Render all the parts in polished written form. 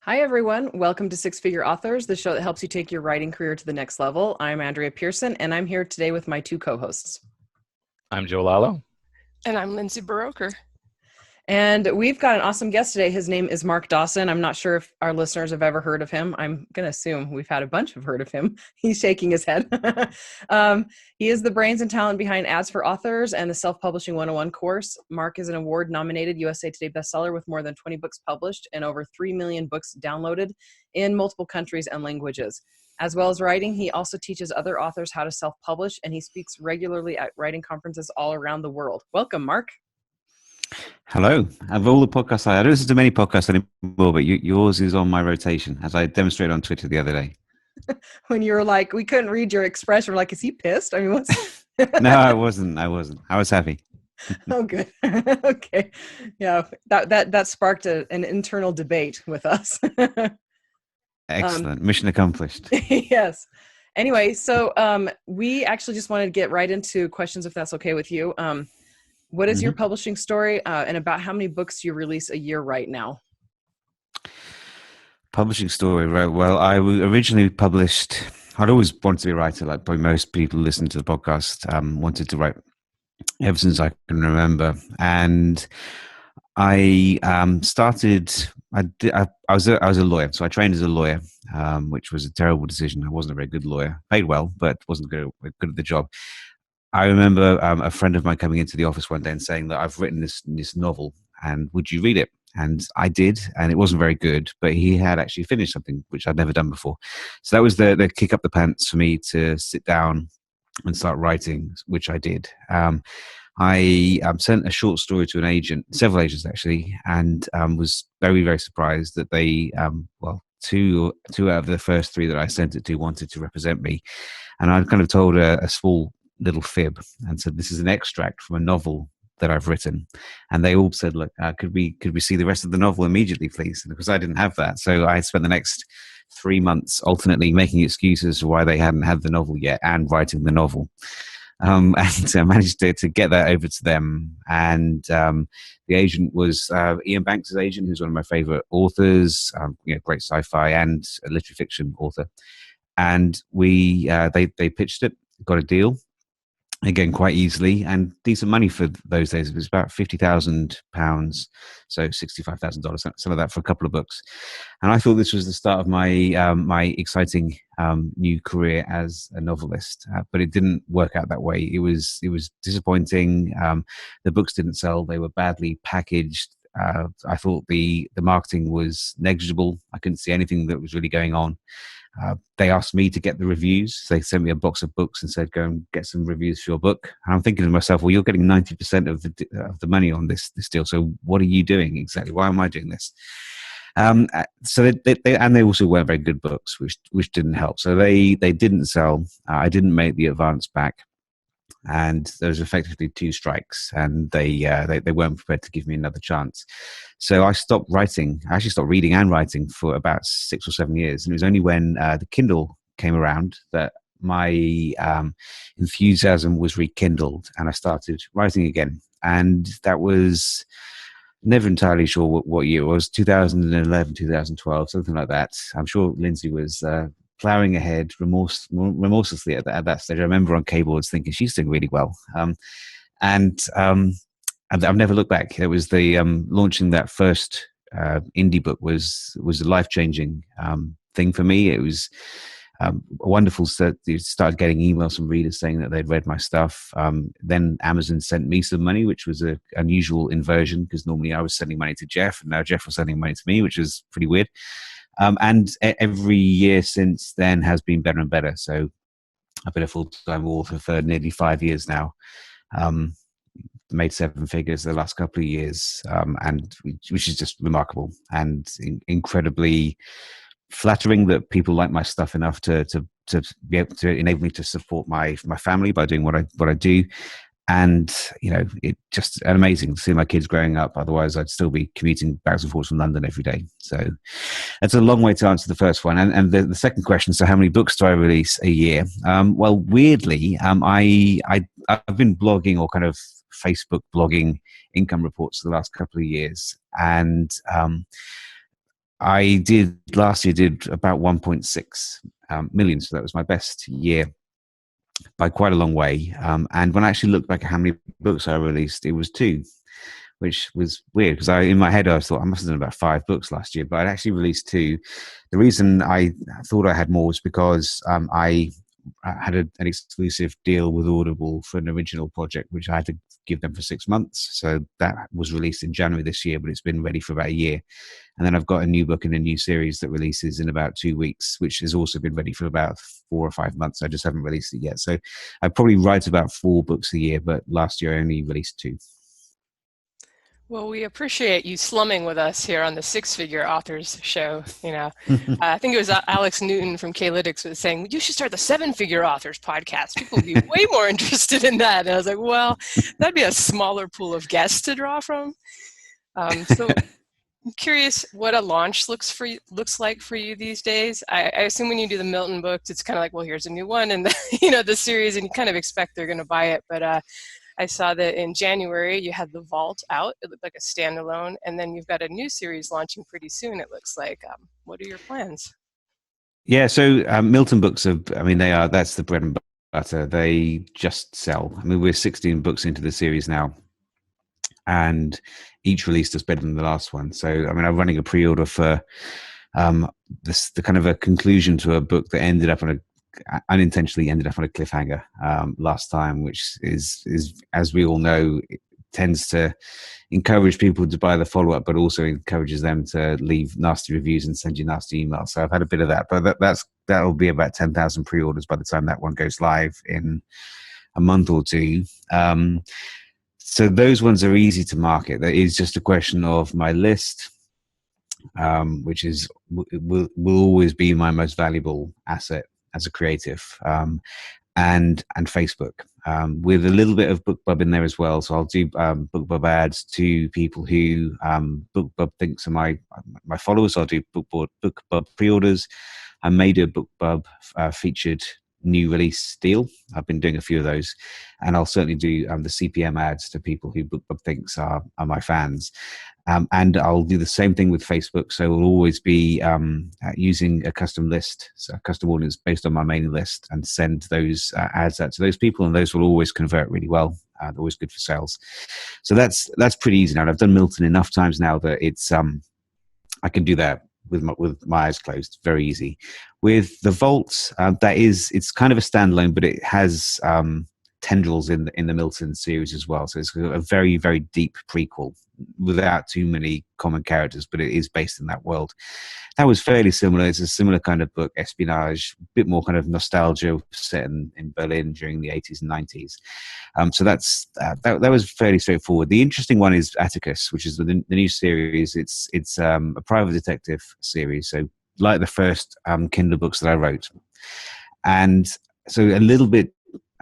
Hi, everyone. Welcome to Six Figure Authors, the show that helps you take your writing career to the next level. I'm Andrea Pearson, and I'm here today with my two co-hosts. I'm Joe Lalo. And I'm Lindsay Baroker. And we've got an awesome guest today. His name is Mark Dawson. I'm not sure if our listeners have ever heard of him. I'm going to assume we've had a bunch have heard of him. He's shaking his head. He is the brains and talent behind Ads for Authors and the Self-Publishing 101 course. Mark is an award-nominated USA Today bestseller with more than 20 books published and over 3 million books downloaded in multiple countries and languages. As well as writing, he also teaches other authors how to self-publish, and he speaks regularly at writing conferences all around the world. Welcome, Mark. Hello. Of all the podcasts, I don't listen to many podcasts anymore, but yours is on my rotation, as I demonstrated on Twitter the other day. When you were like, we couldn't read your expression. We're like, is he pissed? I mean, what's... No, I wasn't. I was happy. Oh, good. Okay. Yeah, that sparked an internal debate with us. Excellent. Mission accomplished. Yes. Anyway, so we actually just wanted to get right into questions, if that's okay with you. What is your publishing story, and about how many books do you release a year right now? Publishing story, right? Well, I originally published. I'd always wanted to be a writer, like probably most people listening to the podcast. Wanted to write ever since I can remember, and I started. I was a lawyer, so I trained as a lawyer, which was a terrible decision. I wasn't a very good lawyer. Paid well, but wasn't good at the job. I remember a friend of mine coming into the office one day and saying that I've written this novel, and would you read it? And I did, and it wasn't very good, but he had actually finished something which I'd never done before. So that was the kick up the pants for me to sit down and start writing, which I did. I sent a short story to an agent, several agents actually, and was very, very surprised that they, two out of the first three that I sent it to wanted to represent me. And I kind of told a small little fib and said, this is an extract from a novel that I've written. And they all said, look, could we see the rest of the novel immediately, please? And because I didn't have that. So I spent the next 3 months alternately making excuses for why they hadn't had the novel yet and writing the novel. And I managed to get that over to them. And the agent was Ian Banks' agent, who's one of my favorite authors, great sci-fi and a literary fiction author. And they pitched it, got a deal. Again, quite easily, and decent money for those days. It was about £50,000, so $65,000, some of that for a couple of books. And I thought this was the start of my my exciting new career as a novelist, but it didn't work out that way. It was disappointing. The books didn't sell; they were badly packaged. I thought the marketing was negligible. I couldn't see anything that was really going on. They asked me to get the reviews. They sent me a box of books and said, go and get some reviews for your book. And I'm thinking to myself, well, you're getting 90% of the money on this deal. So what are you doing exactly? Why am I doing this? So they also weren't very good books, which didn't help. So they didn't sell. I didn't make the advance back. And there was effectively 2 strikes, and they weren't prepared to give me another chance. So I stopped writing. I actually stopped reading and writing for about 6 or 7 years. And it was only when the Kindle came around that my enthusiasm was rekindled, and I started writing again. And that was never entirely sure what year it was, 2011, 2012, something like that. I'm sure Lindsay was plowing ahead remorselessly at that stage. I remember on keyboards thinking she's doing really well, and I've never looked back. It was the launching that first indie book was a life-changing thing for me. It was wonderful. You started getting emails from readers saying that they'd read my stuff. Then Amazon sent me some money, which was an unusual inversion because normally I was sending money to Jeff, and now Jeff was sending money to me, which was pretty weird. And every year since then has been better and better. So I've been a full-time author for nearly 5 years now. Made 7 figures the last couple of years, and which is just remarkable and incredibly flattering that people like my stuff enough to be able to enable me to support my family by doing what I do. And, it just amazing to see my kids growing up. Otherwise, I'd still be commuting back and forth from London every day. So that's a long way to answer the first one. And the second question, so how many books do I release a year? Well, weirdly, I've been blogging or kind of Facebook blogging income reports for the last couple of years. And I did last year did about 1.6 million, so that was my best year by quite a long way. And when I actually looked back at how many books I released, it was two, which was weird because in my head I thought I must have done about 5 books last year, but I'd actually released two. The reason I thought I had more was because I had an exclusive deal with Audible for an original project, which I had to give them for 6 months. So that was released in January this year, but it's been ready for about a year. And then I've got a new book and a new series that releases in about 2 weeks, which has also been ready for about 4 or 5 months. I just haven't released it yet. So I probably write about 4 books a year, but last year I only released 2. Well, we appreciate you slumming with us here on the Six Figure Authors Show. I think it was Alex Newton from K-Lytics was saying, you should start the 7-Figure Authors podcast. People would be way more interested in that. And I was like, well, that'd be a smaller pool of guests to draw from. So I'm curious what a launch looks like for you these days. I assume when you do the Milton books, it's kind of like, well, here's a new one, and the series, and you kind of expect they're going to buy it. But I saw that in January you had The Vault out. It looked like a standalone, and then you've got a new series launching pretty soon. It looks like. What are your plans? Yeah, so Milton books that's the bread and butter. They just sell. I mean, we're 16 books into the series now, and each release does better than the last one. So, I mean, I'm running a pre-order for the kind of a conclusion to a book that unintentionally ended up on a cliffhanger last time, which is as we all know, it tends to encourage people to buy the follow-up, but also encourages them to leave nasty reviews and send you nasty emails. So I've had a bit of that, but that'll be about 10,000 pre-orders by the time that one goes live in a month or two. So those ones are easy to market. That is just a question of my list, which will always be my most valuable asset as a creative, and Facebook, with a little bit of BookBub in there as well. So I'll do BookBub ads to people who BookBub thinks are my followers. So I'll do BookBub pre-orders. I made a BookBub featured new release deal. I've been doing a few of those, and I'll certainly do the CPM ads to people who BookBub thinks are my fans. And I'll do the same thing with Facebook. So we'll always be using a custom list, so a custom audience based on my mailing list, and send those ads out to those people, and those will always convert really well. They're always good for sales. So that's pretty easy now. And I've done Milton enough times now that it's I can do that with my eyes closed, very easy. With the Vault, it's kind of a standalone, but it has tendrils in the Milton series as well. So it's a very, very deep prequel without too many common characters, but it is based in that world. That was fairly similar. It's a similar kind of book, espionage, a bit more kind of nostalgia, set in Berlin during the 80s and 90s. So that was fairly straightforward. The interesting one is Atticus, which is the new series. It's a private detective series, so like the first Kindle books that I wrote. And so a little bit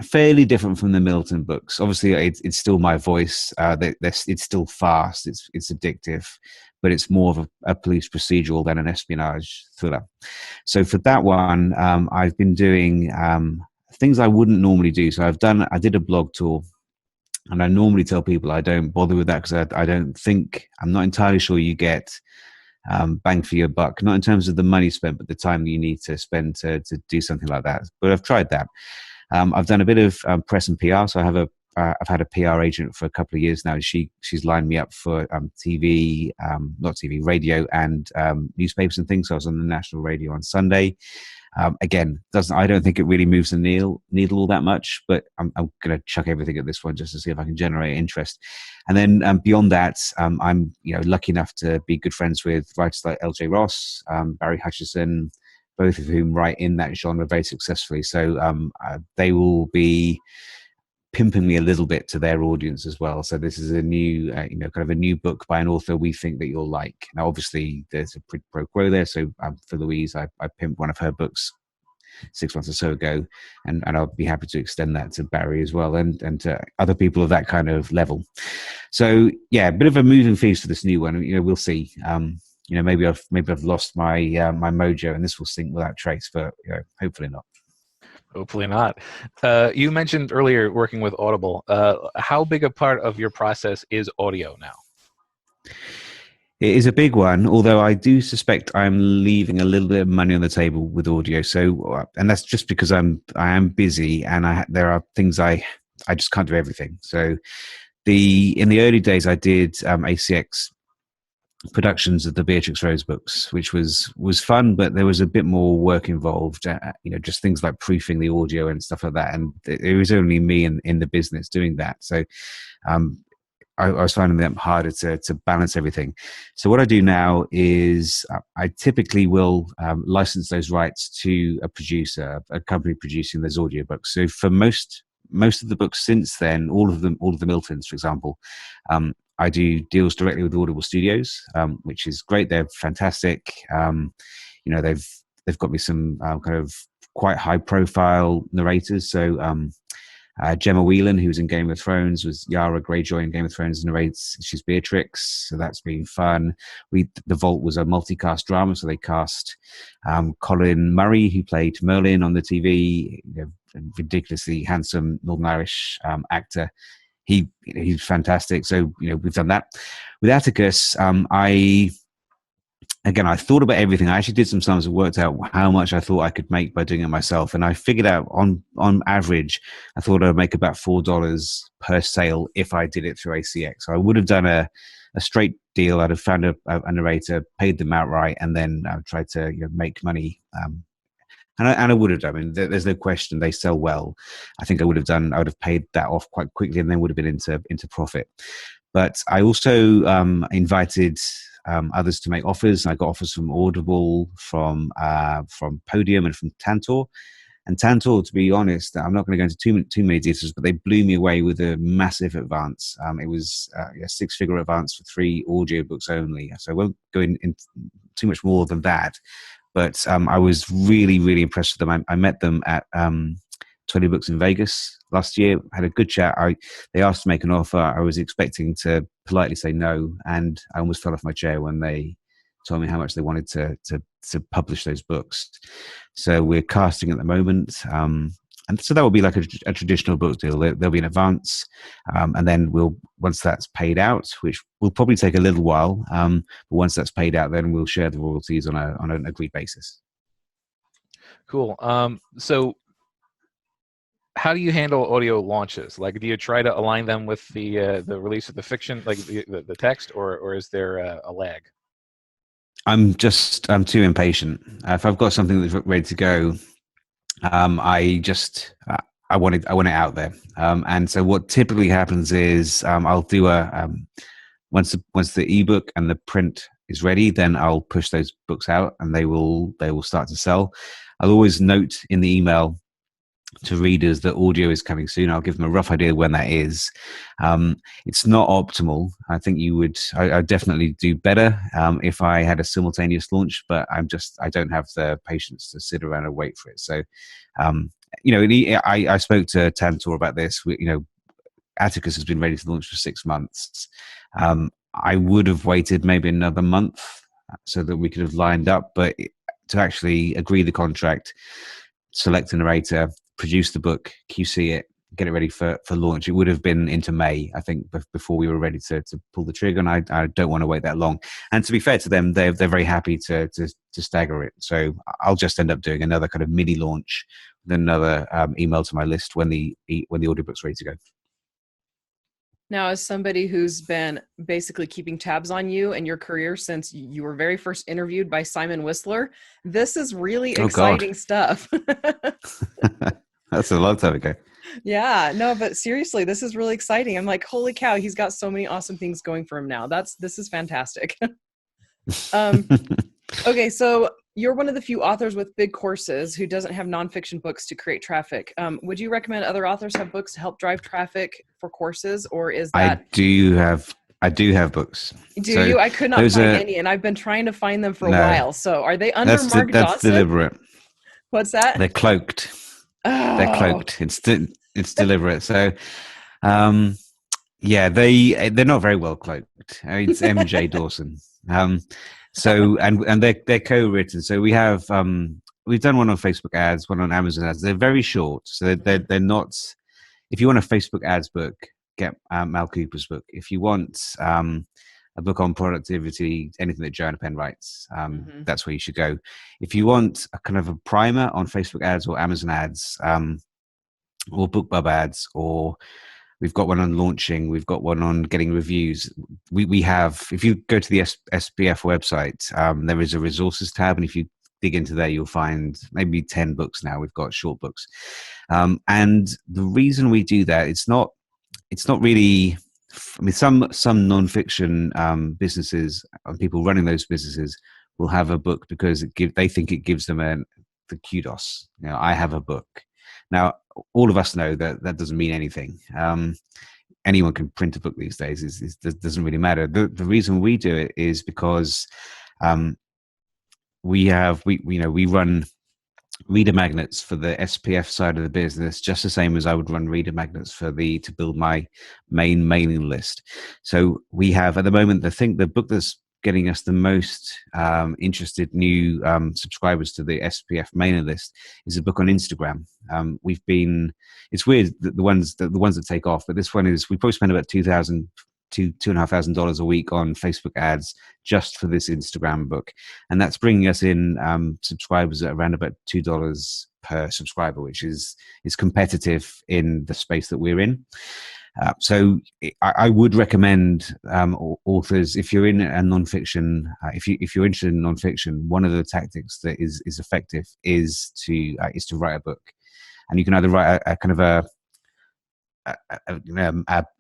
fairly different from the Milton books. Obviously, it's still my voice. It's still fast. It's addictive, but it's more of a police procedural than an espionage thriller. So for that one, I've been doing things I wouldn't normally do. So I did a blog tour, and I normally tell people I don't bother with that because I'm not entirely sure you get bang for your buck, not in terms of the money spent, but the time that you need to spend to do something like that. But I've tried that. I've done a bit of press and PR, so I've had a PR agent for a couple of years now. She's lined me up for TV, not TV, radio, and newspapers and things. So I was on the national radio on Sunday. Again, I don't think it really moves the needle all that much, but I'm going to chuck everything at this one just to see if I can generate interest. And then beyond that, I'm lucky enough to be good friends with writers like L.J. Ross, Barry Hutchison, both of whom write in that genre very successfully. So they will be pimping me a little bit to their audience as well. So this is a new, kind of a new book by an author we think that you'll like. Now, obviously, there's a quid pro quo there. So for Louise, I pimped one of her books 6 months or so ago, and I'll be happy to extend that to Barry as well, and to other people of that kind of level. So yeah, a bit of a moving feast for this new one. We'll see. Maybe I've lost my my mojo, and this will sink without trace. But hopefully not. Hopefully not. You mentioned earlier working with Audible. How big a part of your process is audio now? It is a big one, although I do suspect I'm leaving a little bit of money on the table with audio. So, and that's just because I am busy, and there are things I just can't do everything. So, in the early days, I did ACX productions of the Beatrix Rose books, which was fun, but there was a bit more work involved. Just things like proofing the audio and stuff like that, and it was only me in the business doing that. So. I was finding them harder to balance everything. So what I do now is I typically will license those rights to a producer, a company producing those audiobooks. So for most of the books since then, all of the Miltons, for example, I do deals directly with Audible Studios, which is great. They're fantastic. They've got me some kind of quite high profile narrators. So Gemma Whelan, who's in Game of Thrones, was Yara Greyjoy in Game of Thrones, narrates. She's Beatrix, so that's been fun. The Vault was a multicast drama, so they cast Colin Murray, who played Merlin on the TV, ridiculously handsome Northern Irish actor. He's fantastic. So we've done that. With Atticus, I thought about everything. I actually did some sums and worked out how much I thought I could make by doing it myself. And I figured out on average, I thought I'd make about $4 per sale if I did it through ACX. So I would have done a straight deal. I'd have found a narrator, paid them outright, and then tried to make money. And I would have done. I mean, there's no question they sell well. I think I would have paid that off quite quickly, and then would have been into profit. But I also invited others to make offers. I got offers from Audible, from Podium, and from Tantor. And Tantor, to be honest, I'm not going to go into too many details, but they blew me away with a massive advance. It was a 6-figure advance for 3 audiobooks only. So I won't go in too much more than that. But I was really, really impressed with them. I met them at 20 Books in Vegas last year, had a good chat. They asked to make an offer. I was expecting to politely say no, and I almost fell off my chair when they told me how much they wanted to publish those books. So we're casting at the moment. And so that will be like a traditional book deal. There'll be an advance, and then once that's paid out, which will probably take a little while, but once that's paid out, then we'll share the royalties on an agreed basis. Cool. So how do you handle audio launches? Like, do you try to align them with the release of the fiction, like the text, or is there a lag? I'm too impatient. If I've got something that's ready to go, I want it out there. And so what typically happens is I'll do once the ebook and the print is ready, then I'll push those books out, and they will start to sell. I'll always note in the email to readers that audio is coming soon. I'll give them a rough idea when that is. It's not optimal. I think I'd definitely do better if I had a simultaneous launch, but I don't have the patience to sit around and wait for it. So, I spoke to Tantor about this. Atticus has been ready to launch for 6 months. I would have waited maybe another month so that we could have lined up, but to actually agree the contract, select a narrator, produce the book, QC it, get it ready for launch, it would have been into May, I think, before we were ready to pull the trigger, and I don't want to wait that long. And to be fair to them, they're very happy to stagger it. So I'll just end up doing another kind of mini launch, then another email to my list when the audiobook's ready to go. Now, as somebody who's been basically keeping tabs on you and your career since you were very first interviewed by Simon Whistler, this is really exciting stuff. That's a long time ago. Yeah, no, but seriously, this is really exciting. I'm like, holy cow, he's got so many awesome things going for him now. This is fantastic. Okay, so you're one of the few authors with big courses who doesn't have nonfiction books to create traffic. Would you recommend other authors have books to help drive traffic for courses, or is that? I do have books. Do you? I could not find any, and I've been trying to find them for a while. So are they under Mark Dawson? That's deliberate. What's that? They're cloaked. Oh. They're cloaked. It's deliberate. So, yeah, they're not very well cloaked. It's MJ Dawson. So and they're co-written. So we have we've done one on Facebook ads, one on Amazon ads. They're very short, so they're not. If you want a Facebook ads book, get Mal Cooper's book. If you want a book on productivity, anything that Joanna Penn writes, Mhm. that's where you should go. If you want a kind of a primer on Facebook ads or Amazon ads, or BookBub ads, or we've got one on launching, we've got one on getting reviews. We have, if you go to the SPF website, there is a resources tab, and if you dig into there, you'll find maybe 10 books now. We've got short books. And the reason we do that, it's not really, I mean, some nonfiction businesses and people running those businesses will have a book because they think it gives them the kudos. You know, I have a book. Now, all of us know that that doesn't mean anything. Anyone can print a book these days. It doesn't really matter. The reason we do it is because we run reader magnets for the SPF side of the business, just the same as I would run reader magnets to build my main mailing list. So we have at the moment, the book that's getting us the most interested new subscribers to the SPF mailing list is a book on Instagram. It's weird that the ones that take off, but this one is, we probably spend about $2,500 a week on Facebook ads just for this Instagram book, and that's bringing us in subscribers at around about $2 per subscriber, which is competitive in the space that we're in. So I would recommend authors, if you're in a nonfiction, if you're interested in nonfiction, one of the tactics that is effective is to write a book, and you can either write a kind of a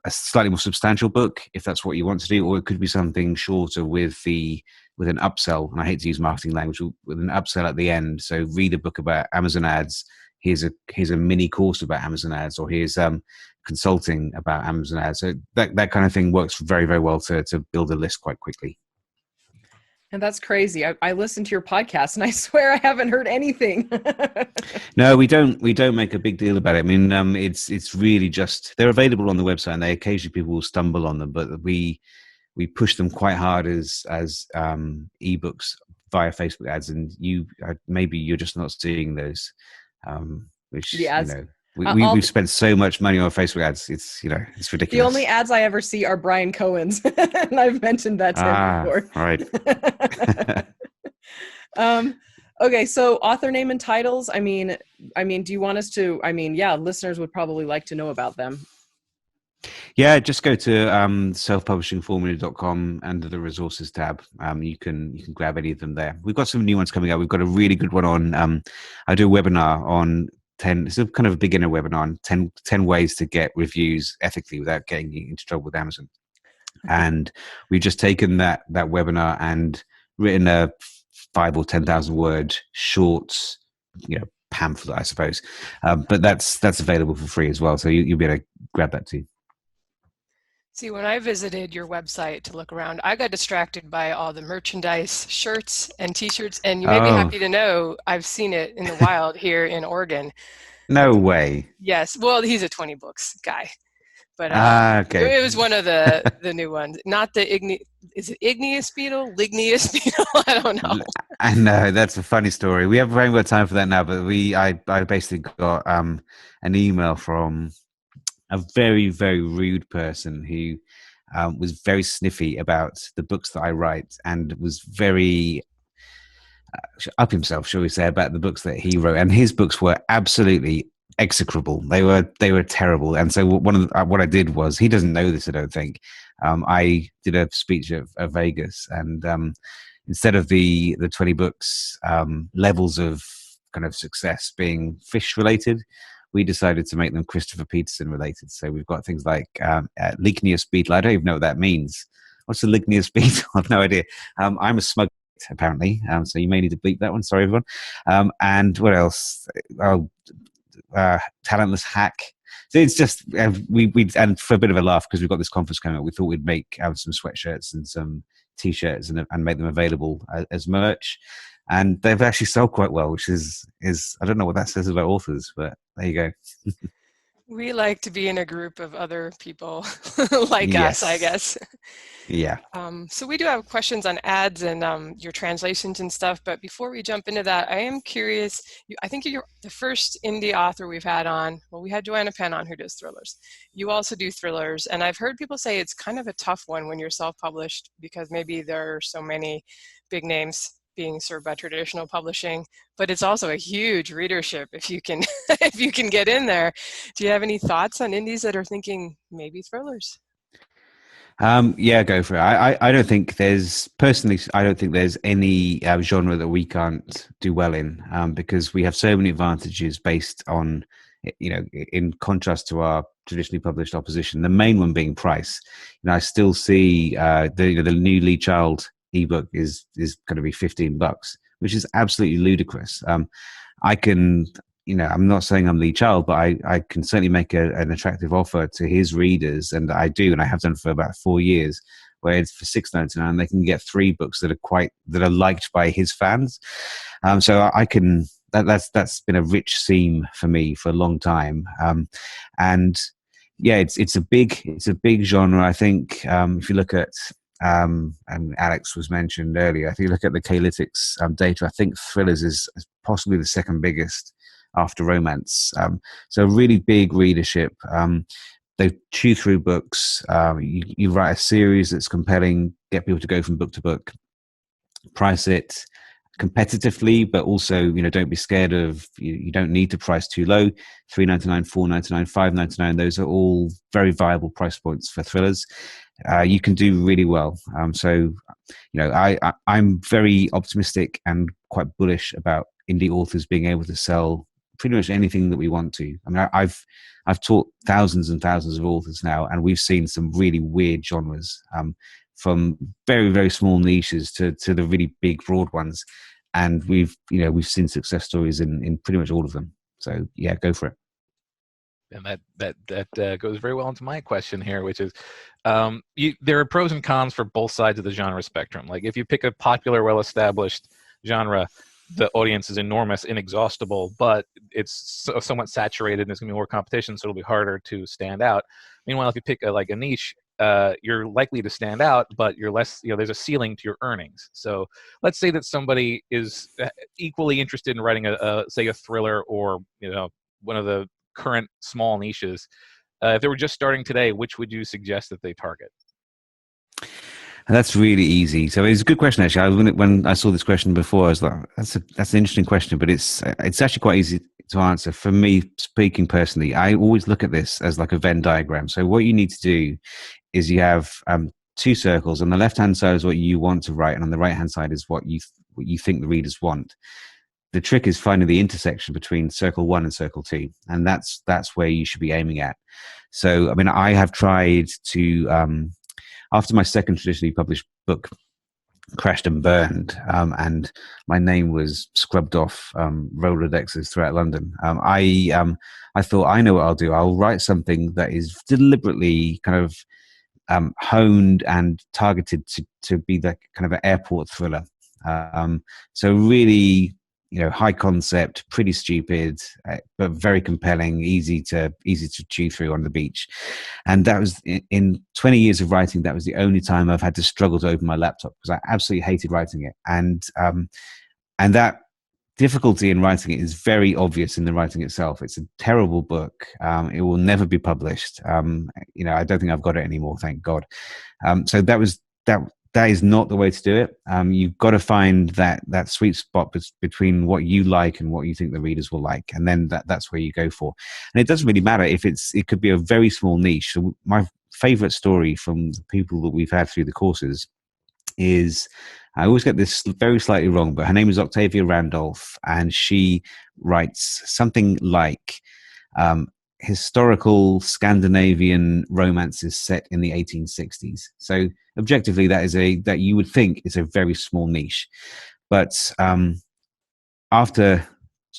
slightly more substantial book if that's what you want to do, or it could be something shorter with an upsell. And I hate to use marketing language, with an upsell at the end. So read a book about Amazon ads. Here's a mini course about Amazon ads, or here's consulting about Amazon ads. So that kind of thing works very, very well to build a list quite quickly. And that's crazy. I listened to your podcast and I swear I haven't heard anything. No, we don't make a big deal about it. I mean, it's really just, they're available on the website, and occasionally people will stumble on them, but we push them quite hard as ebooks via Facebook ads, and maybe you're just not seeing those. Which, the ads. We've spent so much money on Facebook ads. It's ridiculous. The only ads I ever see are Brian Cohen's, and I've mentioned that to him before. Right. Okay, so author name and titles. I mean, do you want us to? Listeners would probably like to know about them. Yeah, just go to selfpublishingformula.com under the resources tab. You can grab any of them there. We've got some new ones coming out. We've got a really good one on. I do a webinar on 10. It's a kind of a beginner webinar on 10 ways to get reviews ethically without getting you into trouble with Amazon. And we've just taken that webinar and written a 5,000 or 10,000 word short, pamphlet, I suppose. But that's available for free as well. So you'll be able to grab that too. See, when I visited your website to look around, I got distracted by all the merchandise, shirts and t-shirts, and you may be happy to know I've seen it in the wild here in Oregon. No way. Yes. Well, he's a 20 books guy. But okay. It was one of the new ones. Not the is it igneous beetle? Ligneous beetle? I don't know. I know, that's a funny story. We haven't very much time for that now, but I basically got an email from a very, very rude person who was very sniffy about the books that I write, and was very up himself, shall we say, about the books that he wrote. And his books were absolutely execrable. They were terrible. And so what I did was, he doesn't know this, I don't think. I did a speech at Vegas, and instead of the 20 books levels of kind of success being fish related, we decided to make them Christopher Peterson related. So we've got things like ligneous beetle. I don't even know what that means. What's a ligneous beetle? I've no idea. I'm a smug, apparently. So you may need to bleep that one. Sorry, everyone. And what else? Talentless hack. So it's just we and for a bit of a laugh, because we've got this conference coming up, we thought we'd make some sweatshirts and some t-shirts and make them available as merch. And they've actually sold quite well, which is I don't know what that says about authors, but there you go. We like to be in a group of other people like us, I Yes. guess. Yeah. So we do have questions on ads and your translations and stuff, but before we jump into that, I am curious. I think you're the first indie author we've had on. Well, we had Joanna Penn on, who does thrillers. You also do thrillers, and I've heard people say it's kind of a tough one when you're self-published because maybe there are so many big names being served by traditional publishing, but it's also a huge readership if you can if you can get in there. Do you have any thoughts on indies that are thinking maybe thrillers? Yeah, go for it. I don't think there's personally. I don't think there's any genre that we can't do well in, because we have so many advantages based on, in contrast to our traditionally published opposition. The main one being price. I still see the new Lee Child ebook is going to be $15, which is absolutely ludicrous. I can. I'm not saying I'm Lee Child, but I can certainly make an attractive offer to his readers, and I do, and I have done for about 4 years, where it's for $6.99 they can get 3 books that are liked by his fans. So I can. That's been a rich seam for me for a long time, and yeah, it's a big genre. I think if you look at and Alex was mentioned earlier, if you look at the K-Lytics data, I think thrillers is possibly the second biggest after romance. So really big readership. They chew through books. You write a series that's compelling, get people to go from book to book, price it competitively, but also, don't be scared of, you don't need to price too low. $3.99, $4.99, $5.99, those are all very viable price points for thrillers. You can do really well. So, I'm very optimistic and quite bullish about indie authors being able to sell pretty much anything that we want to. I mean, I've taught thousands and thousands of authors now, and we've seen some really weird genres, from very, very small niches to the really big, broad ones. And we've seen success stories in pretty much all of them. So yeah, go for it. And that goes very well into my question here, which is, there are pros and cons for both sides of the genre spectrum. Like if you pick a popular, well-established genre, the audience is enormous, inexhaustible, but it's somewhat saturated and there's going to be more competition, so it'll be harder to stand out. Meanwhile, if you pick a niche, you're likely to stand out, but you're less, there's a ceiling to your earnings. So let's say that somebody is equally interested in writing say a thriller or, one of the current small niches. If they were just starting today, which would you suggest that they target? And that's really easy. So it's a good question, actually. When I saw this question before, I was like, that's an interesting question, but it's actually quite easy to answer. For me, speaking personally, I always look at this as like a Venn diagram. So what you need to do is you have 2 circles. On the left-hand side is what you want to write, and on the right-hand side is what you think the readers want. The trick is finding the intersection between circle 1 and circle 2, and that's where you should be aiming at. So, I mean, I have tried to, after my second traditionally published book crashed and burned, and my name was scrubbed off Rolodexes throughout London, I thought, I know what I'll do. I'll write something that is deliberately kind of honed and targeted to be the kind of an airport thriller. So really, high concept, pretty stupid, but very compelling, easy to chew through on the beach. And that was in 20 years of writing. That was the only time I've had to struggle to open my laptop because I absolutely hated writing it. And that difficulty in writing it is very obvious in the writing itself. It's a terrible book. It will never be published. I don't think I've got it anymore, thank God. So that is not the way to do it. You've got to find that sweet spot between what you like and what you think the readers will like, and then that's where you go for. And it doesn't really matter if it could be a very small niche. So my favorite story from the people that we've had through the courses is, I always get this very slightly wrong, but her name is Octavia Randolph, and she writes something like historical Scandinavian romances set in the 1860s. So objectively, that you would think is a very small niche, but after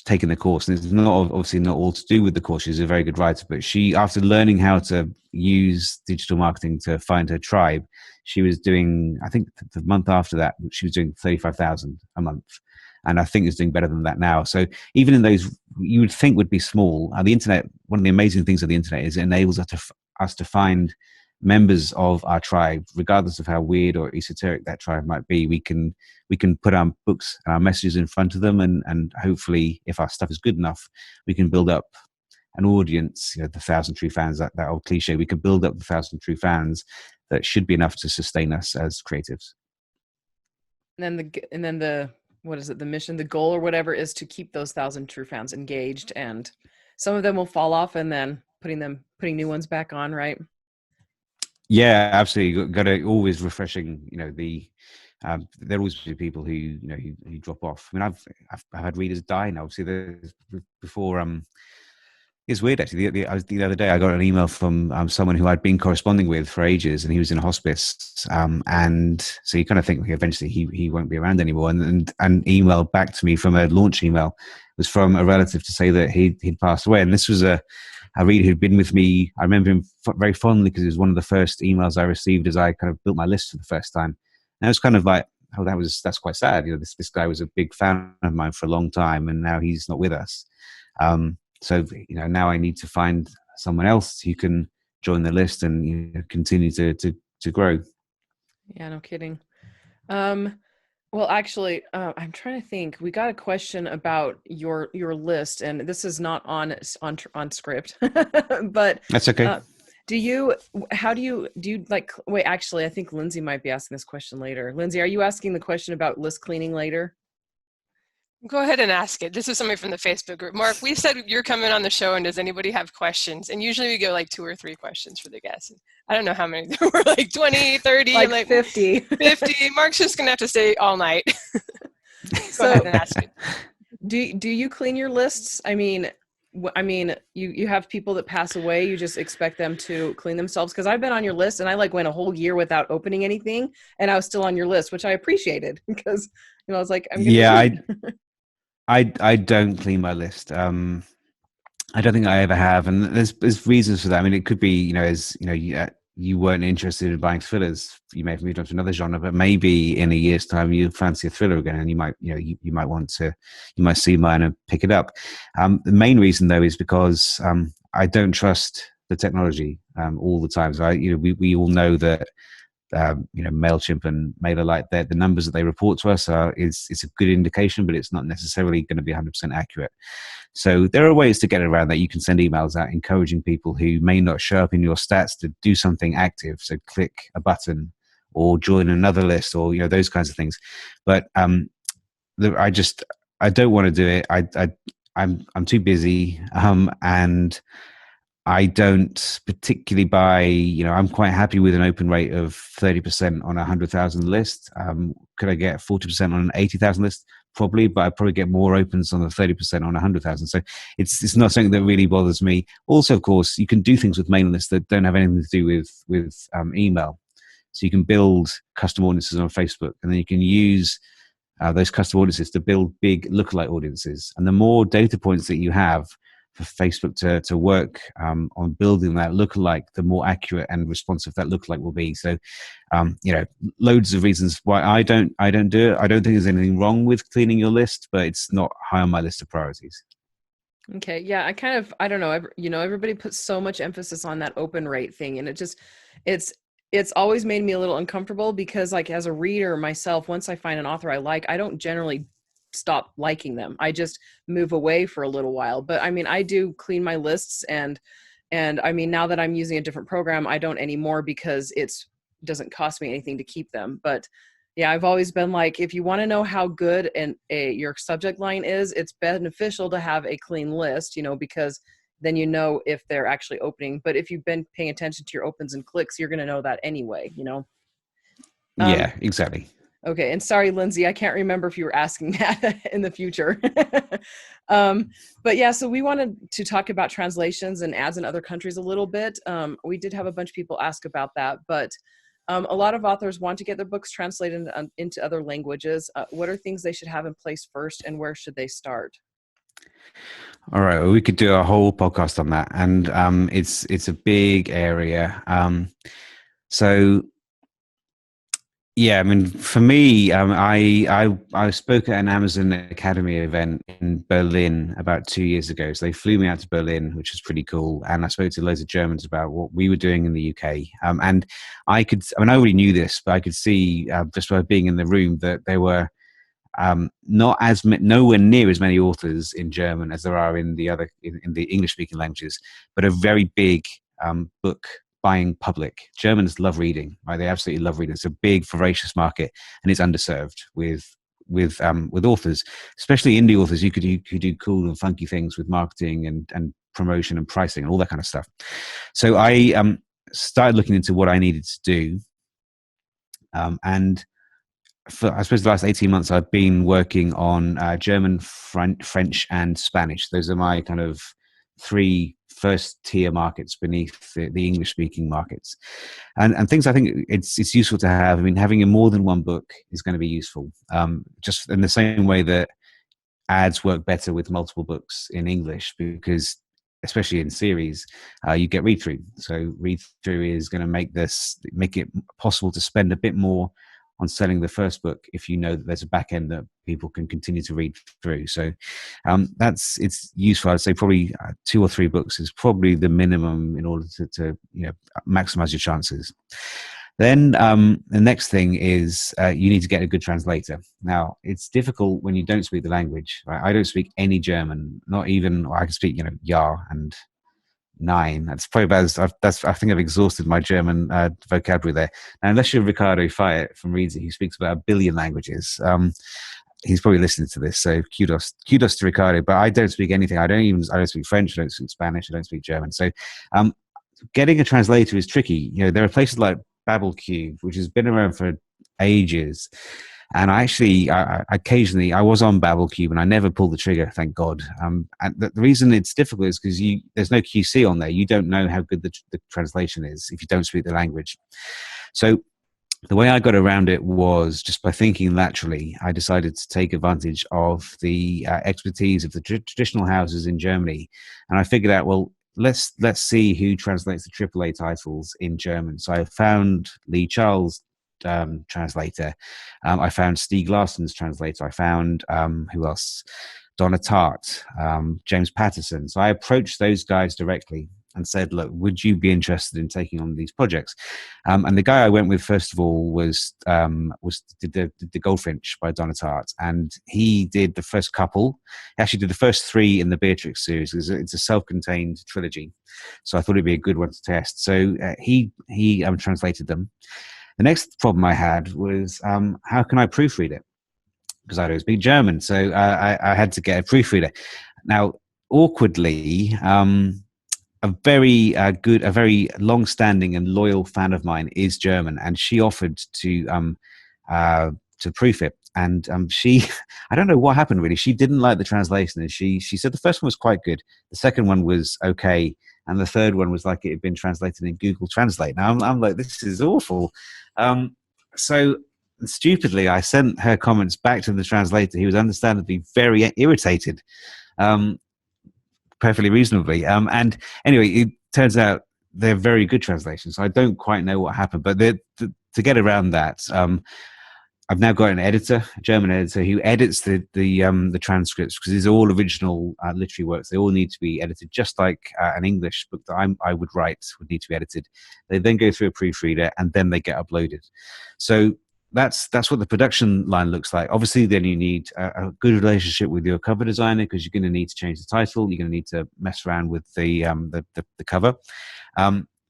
taken the course, and it's not obviously not all to do with the course. She's a very good writer, but she, after learning how to use digital marketing to find her tribe, she was doing, I think the month after that, she was doing 35,000 a month. And I think is doing better than that now. So even in those you would think would be small, the internet, one of the amazing things of the internet is it enables us to find members of our tribe, regardless of how weird or esoteric that tribe might be. We can put our books and our messages in front of them, and hopefully, if our stuff is good enough, we can build up an audience. The 1,000 true fans, that old cliche. We can build up the 1,000 true fans that should be enough to sustain us as creatives. And then the what is it? The mission, the goal, or whatever, is to keep those 1,000 true fans engaged, and some of them will fall off, and then putting new ones back on, right? Yeah, absolutely. Got to always refreshing. There always be people who drop off. I mean, I've had readers die now. Obviously, before. It's weird actually. The other day, I got an email from someone who I'd been corresponding with for ages, and he was in hospice. And so you kind of think eventually he won't be around anymore. And an email back to me from a launch email was from a relative to say that he'd passed away. And this was a reader who'd been with me. I remember him very fondly because it was one of the first emails I received as I kind of built my list for the first time. And I was kind of like, oh, that's quite sad. This guy was a big fan of mine for a long time, and now he's not with us. So now I need to find someone else who can join the list and continue to grow. Yeah, no kidding. Well, actually, I'm trying to think. We got a question about your list, and this is not on script, but that's okay. do you like? Wait, actually, I think Lindsay might be asking this question later. Lindsay, are you asking the question about list cleaning later? Go ahead and ask it. This is somebody from the Facebook group. Mark, we said you're coming on the show, and does anybody have questions? And usually we go like 2 or 3 questions for the guests. I don't know how many there were, like 20, 30, like 50. 50. Mark's just going to have to stay all night. Go ahead and ask it. Do you clean your lists? I mean, you have people that pass away. You just expect them to clean themselves? Because I've been on your list, and I went a whole year without opening anything, and I was still on your list, which I appreciated because I was like, I'm gonna I don't clean my list. I don't think I ever have, and there's reasons for that. I mean, it could be you weren't interested in buying thrillers. You may have moved on to another genre, but maybe in a year's time you fancy a thriller again, and you might you might see mine and pick it up. The main reason though is because I don't trust the technology all the time. So we all know that. MailChimp and MailerLite, the numbers that they report to us it's a good indication, but it's not necessarily going to be 100% accurate. So there are ways to get around that. You can send emails out encouraging people who may not show up in your stats to do something active. So click a button or join another list, or those kinds of things. But I don't want to do it. I'm too busy, and I don't particularly buy, I'm quite happy with an open rate of 30% on a 100,000 list. Could I get 40% on an 80,000 list? Probably, but I'd probably get more opens on the 30% on 100,000. So it's not something that really bothers me. Also, of course, you can do things with mailing lists that don't have anything to do with email. So you can build custom audiences on Facebook, and then you can use those custom audiences to build big lookalike audiences. And the more data points that you have for Facebook to work on building that lookalike, the more accurate and responsive that lookalike will be. So, loads of reasons why I don't do it. I don't think there's anything wrong with cleaning your list, but it's not high on my list of priorities. Okay, yeah, I don't know. Everybody puts so much emphasis on that open rate thing, and it's always made me a little uncomfortable because, like, as a reader myself, once I find an author I like, I don't generally stop liking them. I just move away for a little while. But I mean, I do clean my lists, and I mean, now that I'm using a different program, I don't anymore because it doesn't cost me anything to keep them. But yeah, I've always been like, if you want to know how good your subject line is, it's beneficial to have a clean list, because then if they're actually opening. But if you've been paying attention to your opens and clicks, you're going to know that anyway, Yeah, exactly. Okay, and sorry, Lindsay, I can't remember if you were asking that in the future. But yeah, so we wanted to talk about translations and ads in other countries a little bit. We did have a bunch of people ask about that, but a lot of authors want to get their books translated into other languages. What are things they should have in place first, and where should they start? All right, well, we could do a whole podcast on that, and it's a big area. So yeah, I mean, for me, I spoke at an Amazon Academy event in Berlin about 2 years ago. So they flew me out to Berlin, which was pretty cool, and I spoke to loads of Germans about what we were doing in the UK. And I mean, I already knew this, but I could see just by being in the room that there were nowhere near as many authors in German as there are in the other in the English speaking languages, but a very big book buying public. Germans love reading, right? They absolutely love reading. It's a big, voracious market, and it's underserved with authors, especially indie authors. You could do cool and funky things with marketing and promotion and pricing and all that kind of stuff. So I started looking into what I needed to do, and for, I suppose, the last 18 months, I've been working on German, French, and Spanish. Those are my kind of 3 first-tier markets beneath the English-speaking markets. And things I think it's useful to have. I mean, having more than one book is going to be useful. Just in the same way that ads work better with multiple books in English, because especially in series, you get read-through. So read-through is going to make it possible to spend a bit more on selling the first book if you know that there's a back end that people can continue to read through. So it's useful. I'd say probably 2 or 3 books is probably the minimum in order to maximize your chances. Then the next thing is you need to get a good translator. Now, it's difficult when you don't speak the language. Right? I don't speak any German, not even, I can speak, ja and nein. That's probably about I think I've exhausted my German vocabulary there. Now, unless you're Ricardo Fayet from Readsy, who speaks about 1 billion languages, he's probably listening to this. So kudos to Ricardo. But I don't speak anything. I don't speak French. I don't speak Spanish. I don't speak German. So getting a translator is tricky. There are places like BabbelCube, which has been around for ages. And I occasionally was on BabbelCube and I never pulled the trigger, thank God. And the reason it's difficult is because there's no QC on there. You don't know how good the translation is if you don't speak the language. So the way I got around it was just by thinking laterally. I decided to take advantage of the expertise of the traditional houses in Germany. And I figured out, well, let's see who translates the AAA titles in German. So I found Lee Charles' translator. I found Stieg Larsson's translator. I found who else? Donna Tartt, James Patterson. So I approached those guys directly and said, look, would you be interested in taking on these projects? And the guy I went with first of all was the Goldfinch by Donna Tartt, and he did the first couple. He actually did the first 3 in the Beatrix series. It's a self-contained trilogy, so I thought it'd be a good one to test. So he translated them. The next problem I had was how can I proofread it? Because I don't speak German, so I had to get a proofreader. Now, awkwardly, a very long-standing and loyal fan of mine is German, and she offered to proof it. And I don't know what happened really. She didn't like the translation, and she said the first one was quite good, the second one was okay, and the third one was like it had been translated in Google Translate. Now I'm like, this is awful. So stupidly, I sent her comments back to the translator. He was understandably very irritated, perfectly reasonably. And anyway, it turns out they're very good translations. I don't quite know what happened, but to get around that, I've now got an editor, a German editor, who edits the transcripts, because these are all original literary works. They all need to be edited, just like an English book that I would write would need to be edited. They then go through a proofreader, and then they get uploaded. So that's what the production line looks like. Obviously, then you need a good relationship with your cover designer, because you're going to need to change the title. You're going to need to mess around with the cover.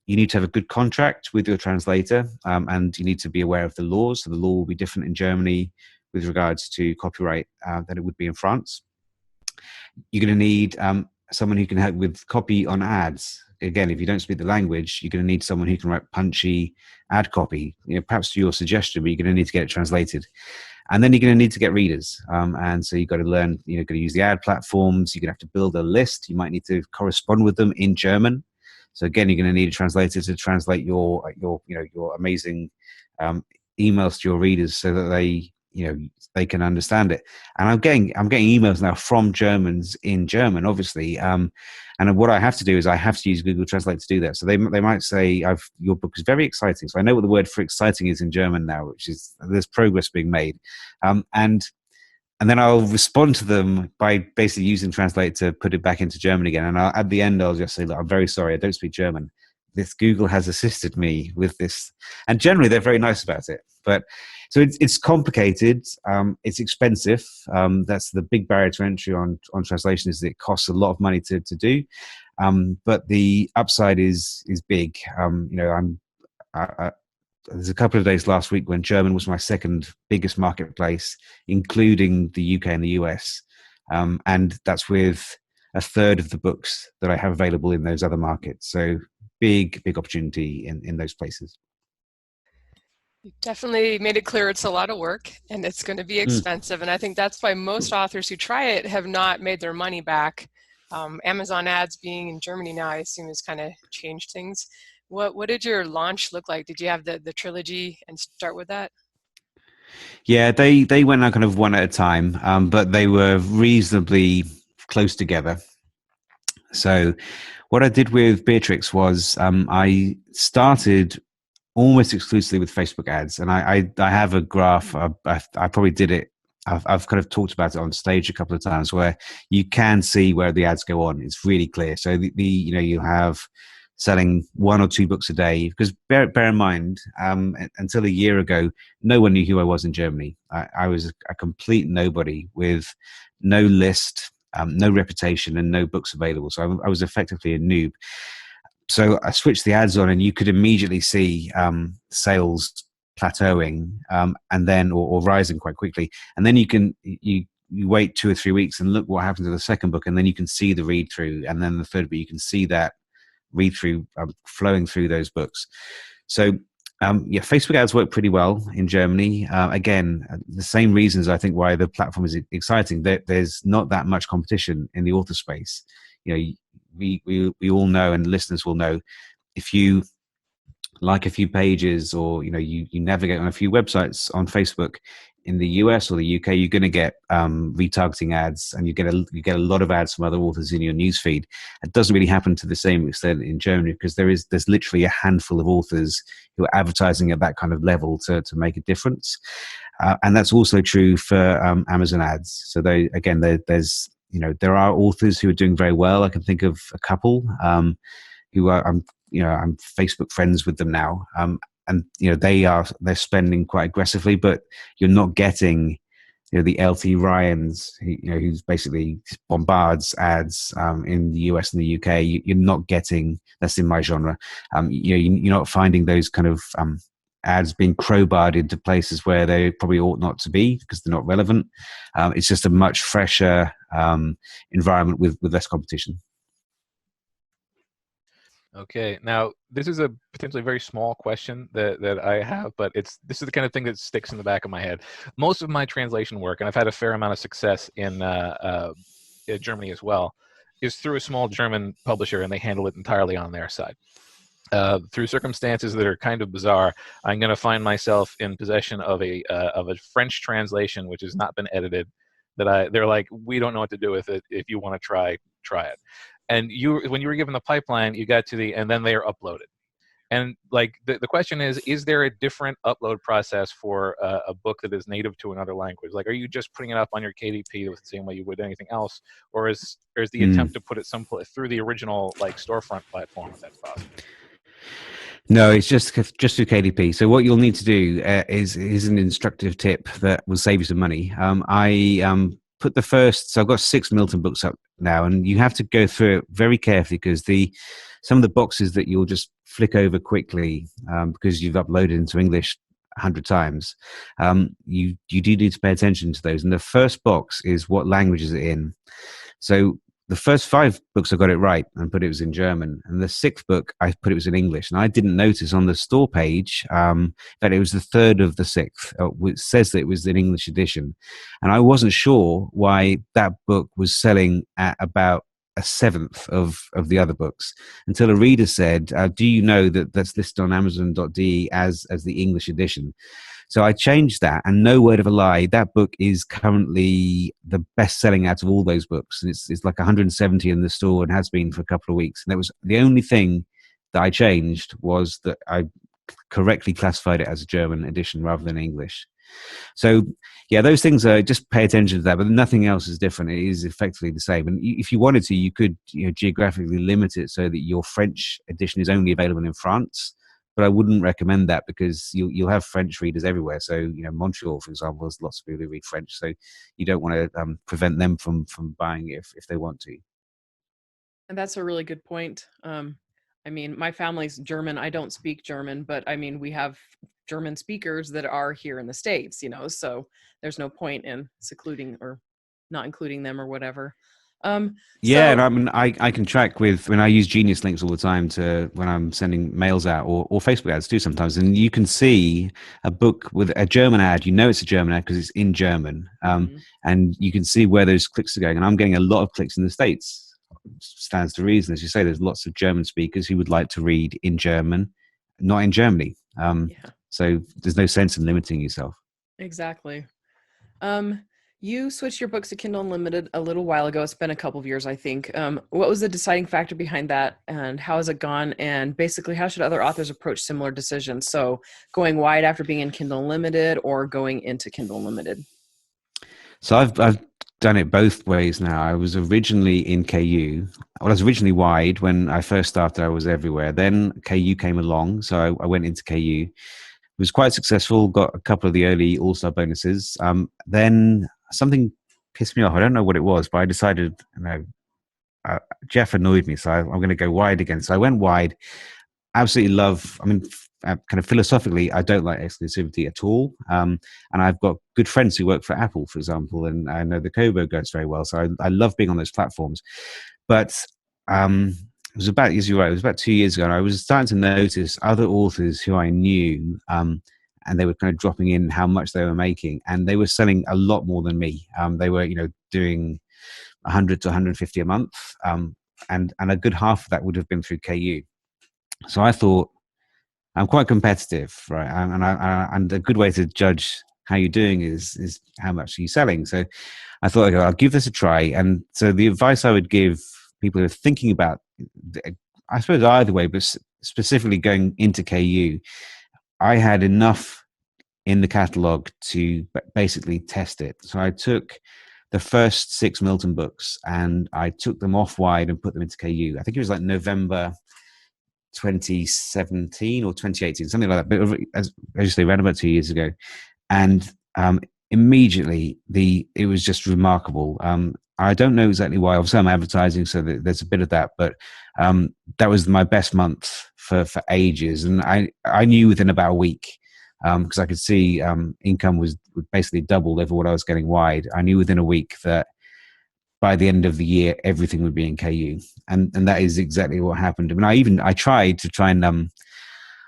You need to have a good contract with your translator, and you need to be aware of the laws. So the law will be different in Germany with regards to copyright than it would be in France. You're going to need someone who can help with copy on ads. Again, if you don't speak the language, you're going to need someone who can write punchy ad copy, perhaps to your suggestion, but you're going to need to get it translated. And then you're going to need to get readers. And so you've got to learn, got to use the ad platforms. You're going to have to build a list. You might need to correspond with them in German. So again, you're going to need a translator to translate your amazing emails to your readers, so that they they can understand it. And I'm getting emails now from Germans in German, obviously. And what I have to do is I have to use Google Translate to do that. So they might say, your book is very exciting. So I know what the word for exciting is in German now, which is there's progress being made. And then I'll respond to them by basically using Translate to put it back into German again. And at the end, I'll just say, look, I'm very sorry, I don't speak German. This Google has assisted me with this. And generally, they're very nice about it. But so it's complicated. It's expensive. That's the big barrier to entry on translation, is that it costs a lot of money to do. But the upside is big. There's a couple of days last week when German was my second biggest marketplace, including the UK and the US. And that's with a third of the books that I have available in those other markets. So big opportunity in those places. You definitely made it clear it's a lot of work and it's going to be expensive. And I think that's why most authors who try it have not made their money back. Amazon ads being in Germany now, I assume, has kind of changed things. What did your launch look like? Did you have the trilogy and start with that? Yeah, they went out kind of one at a time, but they were reasonably close together. So what I did with Beatrix was I started almost exclusively with Facebook ads, and I have a graph. I probably did it. I've kind of talked about it on stage a couple of times, where you can see where the ads go on. It's really clear. So you have selling 1 or 2 books a day, because bear in mind, until a year ago, no one knew who I was in Germany. I was a complete nobody with no list, no reputation, and no books available. So I was effectively a noob. So I switched the ads on, and you could immediately see sales plateauing, and then or rising quite quickly. And then you wait 2 or 3 weeks and look what happens to the second book, and then you can see the read through, and then the third book you can see that read through flowing through those books. So Facebook ads work pretty well in Germany. Again, the same reasons I think why the platform is exciting. There's not that much competition in the author space. We all know, and listeners will know, if you like a few pages, or you navigate on a few websites on Facebook in the US or the UK, you're going to get retargeting ads, and you get a lot of ads from other authors in your newsfeed. It doesn't really happen to the same extent in Germany, because there's literally a handful of authors who are advertising at that kind of level to make a difference, and that's also true for Amazon ads. So there are authors who are doing very well. I can think of a couple who I'm Facebook friends with them now. And they're spending quite aggressively, but you're not getting the LT Ryans, who's basically bombards ads in the US and the UK. You're not getting, that's in my genre. You're not finding those kind of ads being crowbarred into places where they probably ought not to be, because they're not relevant. It's just a much fresher environment with less competition. Okay, now this is a potentially very small question that I have, but this is the kind of thing that sticks in the back of my head. Most of my translation work, and I've had a fair amount of success in Germany as well, is through a small German publisher, and they handle it entirely on their side. Through circumstances that are kind of bizarre, I'm going to find myself in possession of a French translation which has not been edited. They're like, we don't know what to do with it. If you want to try it. And when you were given the pipeline, you got to and then they are uploaded. And like the question is there a different upload process for a book that is native to another language? Like, are you just putting it up on your KDP the same way you would anything else, or is the attempt to put it someplace through the original like storefront platform, if that's possible? No, it's just through KDP. So what you'll need to do is an instructive tip that will save you some money. I put so I've got 6 Milton books up now, and you have to go through it very carefully, because some of the boxes that you'll just flick over quickly because you've uploaded into English 100 times, you do need to pay attention to those. And the first box is what language is it in. So the first 5 books I got it right and put it was in German, and the 6th book I put it was in English, and I didn't notice on the store page that it was the 3rd of the 6th. It says that it was an English edition, and I wasn't sure why that book was selling at about a 7th of the other books, until a reader said, do you know that that's listed on Amazon.de as the English edition? So I changed that, and no word of a lie, that book is currently the best-selling out of all those books. And it's like 170 in the store and has been for a couple of weeks. And that was the only thing that I changed, was that I correctly classified it as a German edition rather than English. So yeah, those things are, just pay attention to that, but nothing else is different. It is effectively the same. And if you wanted to, you could, geographically limit it so that your French edition is only available in France. But I wouldn't recommend that, because you'll have French readers everywhere. So, Montreal, for example, there's lots of people who read French. So you don't want to prevent them from buying it if they want to. And that's a really good point. I mean, my family's German. I don't speak German, but I mean, we have German speakers that are here in the States, so there's no point in secluding or not including them or whatever. Yeah, and I mean, I can track when I use Genius links all the time when I'm sending mails out, or Facebook ads too sometimes, and you can see a book with a German ad. It's a German ad because it's in German, and you can see where those clicks are going. And I'm getting a lot of clicks in the States. Stands to reason, as you say. There's lots of German speakers who would like to read in German, not in Germany. So there's no sense in limiting yourself. Exactly. You switched your books to Kindle Unlimited a little while ago. It's been a couple of years, I think. What was the deciding factor behind that, and how has it gone? And basically, how should other authors approach similar decisions? So going wide after being in Kindle Unlimited, or going into Kindle Unlimited? So I've done it both ways now. I was originally in KU. I was originally wide. When I first started, I was everywhere. Then KU came along, so I went into KU. It was quite successful, got a couple of the early all-star bonuses. Then something pissed me off. I don't know what it was, but I decided, Jeff annoyed me, so I'm going to go wide again. So I went wide. Absolutely love, kind of philosophically, I don't like exclusivity at all. And I've got good friends who work for Apple, for example, and I know the Kobo goes very well. So I love being on those platforms. But it was about, as you're right, it was about 2 years ago, and I was starting to notice other authors who I knew, and they were kind of dropping in how much they were making, and they were selling a lot more than me. They were, doing 100 to 150 a month, and a good half of that would have been through KU. So I thought, I'm quite competitive, right? And a good way to judge how you're doing is how much are you selling. So I thought, okay, I'll give this a try. And so the advice I would give people who are thinking about, I suppose either way, but specifically going into KU, I had enough in the catalog to basically test it. So I took the first 6 Milton books and I took them off wide and put them into KU. I think it was like November 2017 or 2018, something like that. But as you say, around about 2 years ago, and immediately it was just remarkable. I don't know exactly why. Obviously, I'm advertising, so there's a bit of that. But that was my best month for ages, and I knew within about a week, because I could see income would basically double over what I was getting wide. I knew within a week that by the end of the year, everything would be in KU. And that is exactly what happened. I mean, I tried and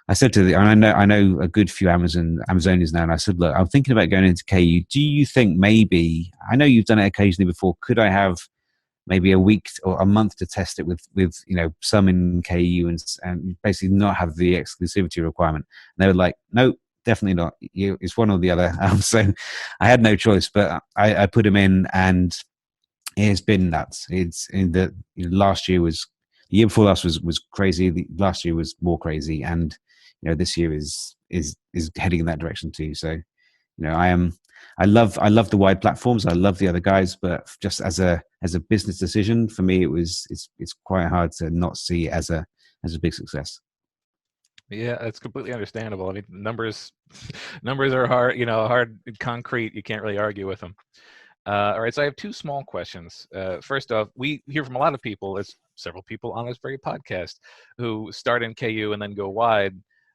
I said to and I know a good few Amazonians now, and I said, look, I'm thinking about going into KU. Do you think maybe, I know you've done it occasionally before, could I have maybe a week or a month to test it with some in KU and basically not have the exclusivity requirement? And they were like, no, definitely not. It's one or the other. So I had no choice, but I put them in, and it's been nuts. It's in the last year the year before last was crazy. The last year was more crazy, and this year is heading in that direction too. So I love the wide platforms. I love the other guys, but just as a business decision for me, it's quite hard to not see it as a big success. Yeah, that's completely understandable. I mean, numbers are hard, hard and concrete. You can't really argue with them. All right, so I have 2 small questions. First off, we hear from a lot of people, as several people on this very podcast, who start in KU and then go wide,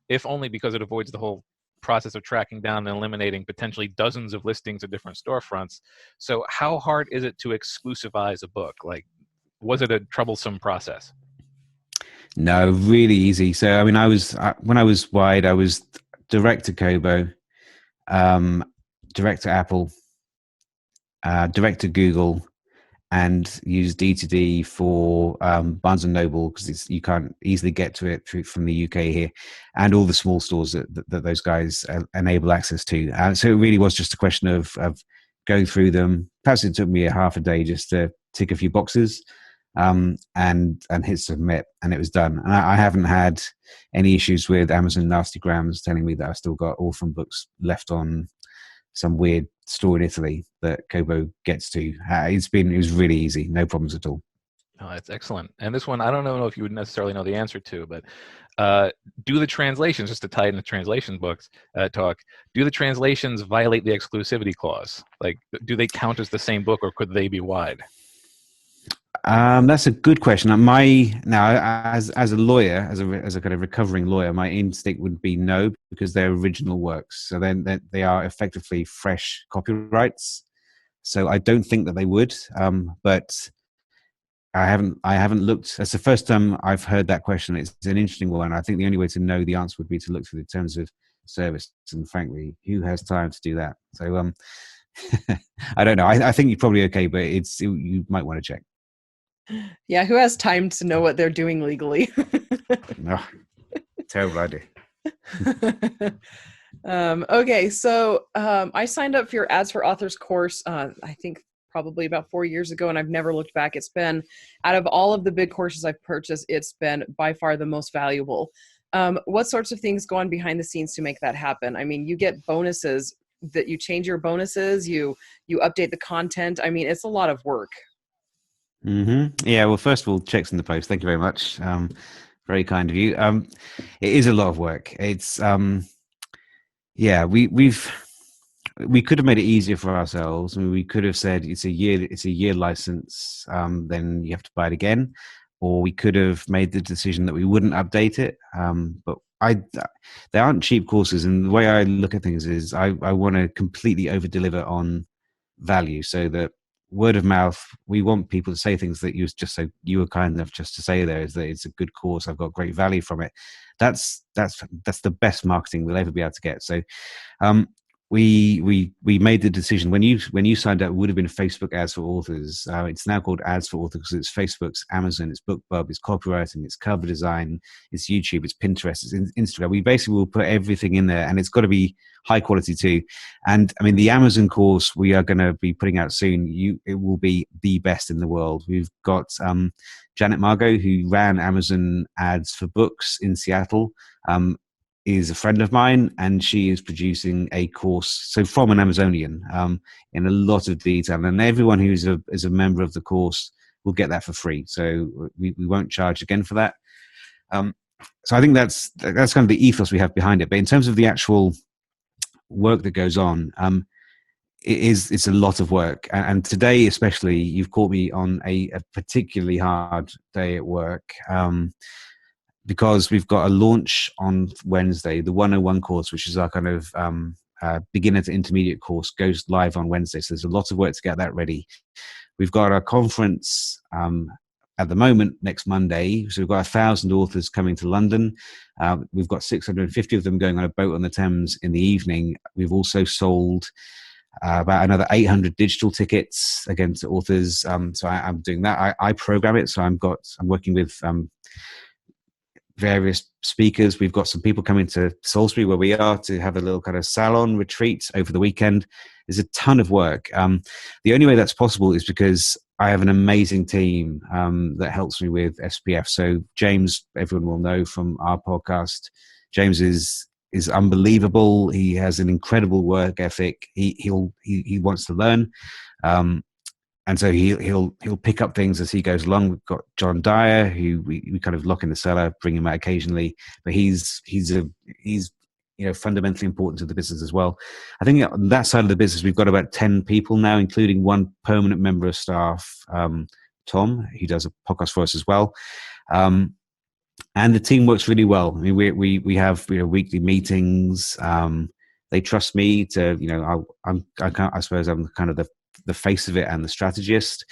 if only because it avoids the whole process of tracking down and eliminating potentially dozens of listings at different storefronts. So how hard is it to exclusivize a book? Like, was it a troublesome process? No, really easy. So, I mean, when I was wide, I was direct to Kobo, direct to Apple, direct to Google, and use D2D for Barnes and Noble, because you can't easily get to it from the UK here, and all the small stores that those guys enable access to. So it really was just a question of going through them. Perhaps it took me a half a day just to tick a few boxes and hit submit, and it was done. And I haven't had any issues with Amazon nasty grams telling me that I've still got orphan books left on some weird store in Italy that Kobo gets to. It was really easy, no problems at all. Oh, that's excellent. And this one, I don't know if you would necessarily know the answer to, but do the translations, just to tie in the translation books talk, do the translations violate the exclusivity clause? Like, do they count as the same book, or could they be wide? That's a good question. As a lawyer, as a kind of recovering lawyer, my instinct would be no, because they're original works. So then they are effectively fresh copyrights. So I don't think that they would. But I haven't looked. That's the first time I've heard that question. It's an interesting one. I think the only way to know the answer would be to look through the terms of service. And frankly, who has time to do that? So I don't know. I think you're probably okay, but you might want to check. Yeah, who has time to know what they're doing legally? No, terrible idea. Okay, so I signed up for your Ads for Authors course, I think probably about 4 years ago, and I've never looked back. It's been, out of all of the big courses I've purchased, it's been by far the most valuable. What sorts of things go on behind the scenes to make that happen? I mean, you get bonuses, that you change your bonuses, you update the content. I mean, it's a lot of work. Mm-hmm. Yeah, well, first of all, checks in the post. Thank you very much. Very kind of you. It is a lot of work. It's we could have made it easier for ourselves. I mean, we could have said it's a year license, then you have to buy it again, or we could have made the decision that we wouldn't update it. But they aren't cheap courses, and the way I look at things is I want to completely over deliver on value, so that word of mouth, we want people to say things that you were kind enough just to say there, is that it's a good course, I've got great value from it. That's the best marketing we'll ever be able to get. So we made the decision when you signed up. It would have been Facebook Ads for Authors. It's now called Ads for Authors because it's Facebook's, Amazon, it's BookBub, it's copywriting, it's cover design, it's YouTube, it's Pinterest, it's Instagram. We basically will put everything in there, and it's got to be high quality too. And I mean, the Amazon course we are going to be putting out soon, it will be the best in the world. We've got Janet Margot, who ran Amazon ads for books in Seattle, is a friend of mine, and she is producing a course, so from an Amazonian, in a lot of detail, and everyone who is a member of the course will get that for free. So we won't charge again for that. So I think that's kind of the ethos we have behind it. But in terms of the actual work that goes on, it's a lot of work. And today, especially, you've caught me on a particularly hard day at work. Because we've got a launch on Wednesday. The 101 course, which is our kind of beginner to intermediate course, goes live on Wednesday. So there's a lot of work to get that ready. We've got our conference at the moment next Monday. So we've got 1,000 authors coming to London. We've got 650 of them going on a boat on the Thames in the evening. We've also sold about another 800 digital tickets, again, to authors. So I'm doing that. I program it. So I'm working with various speakers. We've got some people coming to Salisbury, where we are, to have a little kind of salon retreat over the weekend. There's a ton of work. The only way that's possible is because I have an amazing team that helps me with SPF. So James, everyone will know from our podcast, James is unbelievable. He has an incredible work ethic. He wants to learn. And so he'll pick up things as he goes along. We've got John Dyer, who we kind of lock in the cellar, bring him out occasionally, but he's fundamentally important to the business as well. I think on that side of the business, we've got about 10 people now, including one permanent member of staff, Tom, who does a podcast for us as well. And the team works really well. I mean, we have weekly meetings. They trust me to I suppose I'm kind of the face of it and the strategist.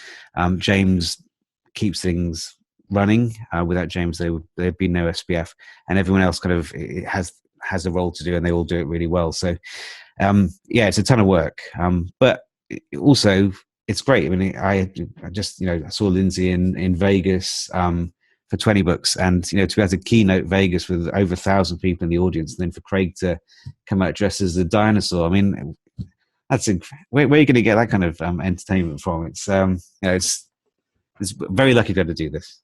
James keeps things running. Without James, there'd be no SPF, and everyone else kind of has a role to do, and they all do it really well. So, it's a ton of work. But also, it's great. I mean, I just, I saw Lindsay in Vegas for 20 books, and to be able to keynote Vegas with over 1,000 people in the audience, and then for Craig to come out dressed as a dinosaur. I mean, where are you going to get that kind of entertainment from? It's very lucky to be able to do this.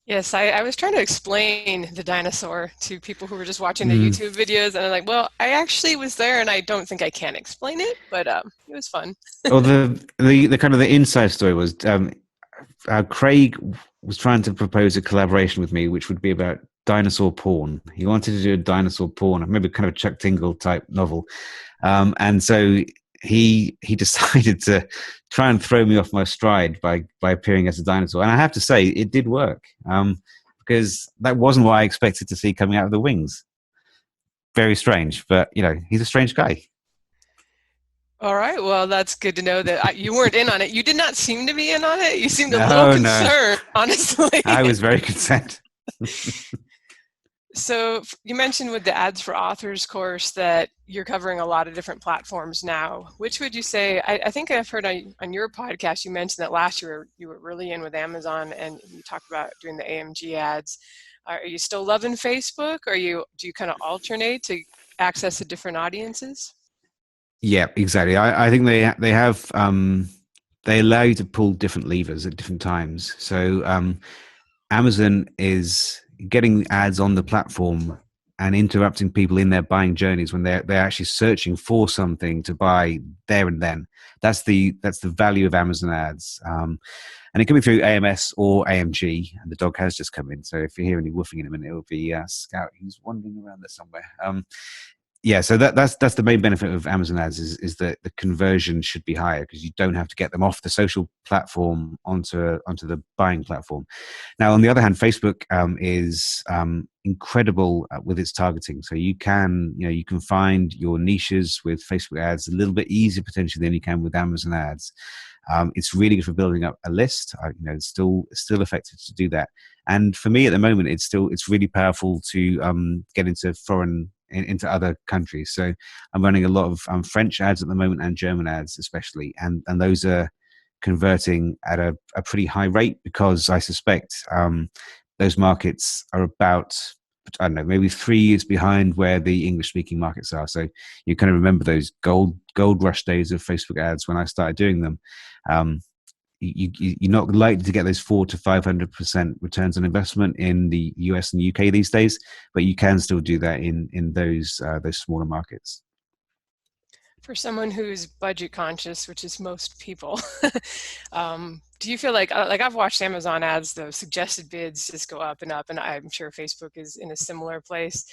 Yes, I was trying to explain the dinosaur to people who were just watching the YouTube videos, and I'm like, well, I actually was there, and I don't think I can explain it, but it was fun. Well, the kind of the inside story was Craig was trying to propose a collaboration with me, which would be about dinosaur porn. He wanted to do a dinosaur porn, maybe kind of a Chuck Tingle type novel, and so he decided to try and throw me off my stride by appearing as a dinosaur. And I have to say, it did work, because that wasn't what I expected to see coming out of the wings. Very strange, but he's a strange guy. All right, well, that's good to know that you weren't in on it. You did not seem to be in on it. You seemed a little concerned, honestly. I was very concerned. So you mentioned with the Ads for Authors course that you're covering a lot of different platforms now. Which would you say, I think I've heard on your podcast, you mentioned that last year you were really in with Amazon, and you talked about doing the AMG ads. Are you still loving Facebook? Or do you kind of alternate to access the different audiences? Yeah, exactly. I think they have, they allow you to pull different levers at different times. So Amazon is getting ads on the platform and interrupting people in their buying journeys when they're actually searching for something to buy there and then. That's the value of Amazon ads. And it can be through AMS or AMG, and the dog has just come in. So if you hear any woofing in a minute, it'll be Scout. He's wandering around there somewhere. Yeah, so that's the main benefit of Amazon ads is that the conversion should be higher, because you don't have to get them off the social platform onto the buying platform. Now, on the other hand, Facebook is incredible with its targeting. So you can find your niches with Facebook ads a little bit easier potentially than you can with Amazon ads. It's really good for building up a list. It's still effective to do that. And for me at the moment, it's really powerful to get into other countries. So I'm running a lot of French ads at the moment, and German ads especially, and those are converting at a pretty high rate, because I suspect those markets are about, I don't know, maybe 3 years behind where the English-speaking markets are. So you kind of remember those gold rush days of Facebook ads when I started doing them. You're not likely to get those 400% to 500% returns on investment in the US and UK these days, but you can still do that in those smaller markets. For someone who's budget conscious, which is most people, do you feel like I've watched Amazon ads, the suggested bids just go up, and I'm sure Facebook is in a similar place.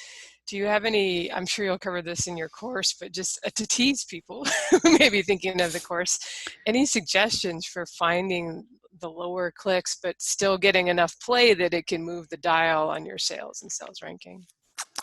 Do you have any, I'm sure you'll cover this in your course, but just to tease people who may be thinking of the course, any suggestions for finding the lower clicks, but still getting enough play that it can move the dial on your sales and sales ranking?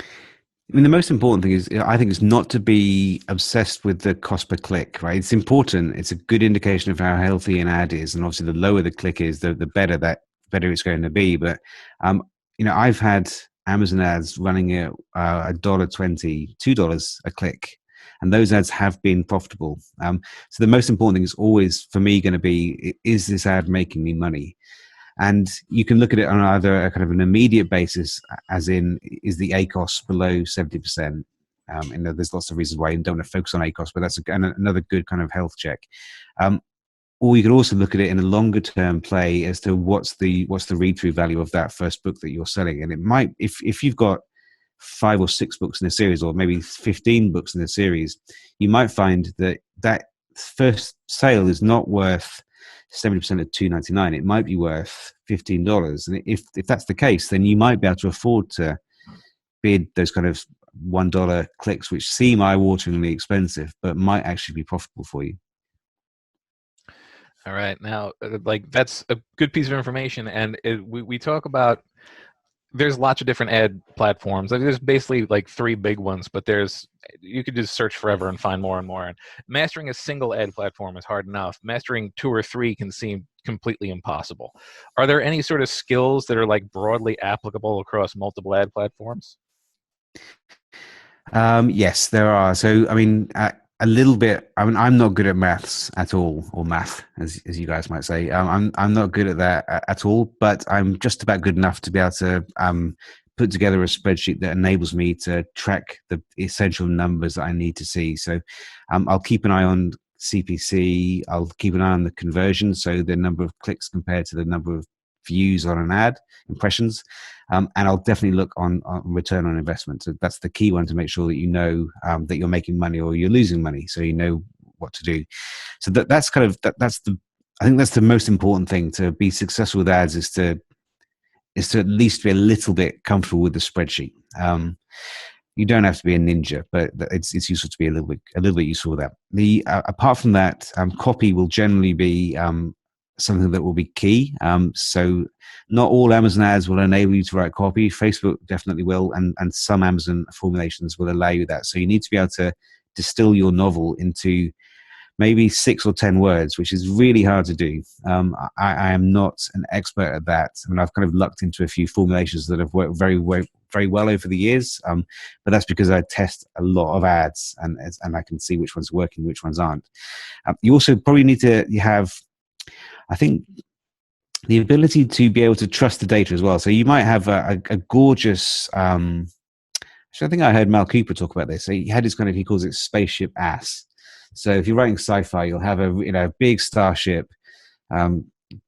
I mean, the most important thing is, I think, is not to be obsessed with the cost per click, right? It's important. It's a good indication of how healthy an ad is. And obviously the lower the click is, the better it's going to be. But, I've had Amazon ads running at $1.20, $2 a click. And those ads have been profitable. So the most important thing is always, for me, going to be, is this ad making me money? And you can look at it on either a kind of an immediate basis, as in, is the ACOS below 70%? There's lots of reasons why you don't want to focus on ACOS, but that's another good kind of health check. Or you could also look at it in a longer term play as to what's the read-through value of that first book that you're selling. And it might, if you've got 5 or 6 books in a series, or maybe 15 books in a series, you might find that first sale is not worth 70% of $2.99. It might be worth $15. And if that's the case, then you might be able to afford to bid those kind of $1 clicks, which seem eye-wateringly expensive, but might actually be profitable for you. All right. Now, that's a good piece of information. And we talk about, there's lots of different ad platforms. There's basically 3 big ones, but you could just search forever and find more and more. And mastering a single ad platform is hard enough. Mastering 2 or 3 can seem completely impossible. Are there any sort of skills that are broadly applicable across multiple ad platforms? Yes, there are. So, I mean, a little bit. I mean, I'm not good at maths at all, or math, as you guys might say. I'm not good at that at all, but I'm just about good enough to be able to put together a spreadsheet that enables me to track the essential numbers that I need to see. So I'll keep an eye on CPC. I'll keep an eye on the conversion, so the number of clicks compared to the number of views on an ad, impressions, and I'll definitely look on return on investment. So that's the key one, to make sure that you know that you're making money or you're losing money, so you know what to do. So that's kind of that's the I think that's the most important thing to be successful with ads, is to at least be a little bit comfortable with the spreadsheet. You don't have to be a ninja, but it's useful to be a little bit useful with that. Apart from that, copy will generally be something that will be key. So not all Amazon ads will enable you to write copy. Facebook definitely will, and some Amazon formulations will allow you that. So you need to be able to distill your novel into maybe 6 or 10 words, which is really hard to do. I am not an expert at that. I mean, I've kind of lucked into a few formulations that have worked very well over the years, but that's because I test a lot of ads, and I can see which ones are working, which ones aren't. You also probably need to have, I think, the ability to be able to trust the data as well. So you might have a gorgeous, I think I heard Mal Cooper talk about this. So he had this kind of, he calls it spaceship ass. So if you're writing sci-fi, you'll have a big starship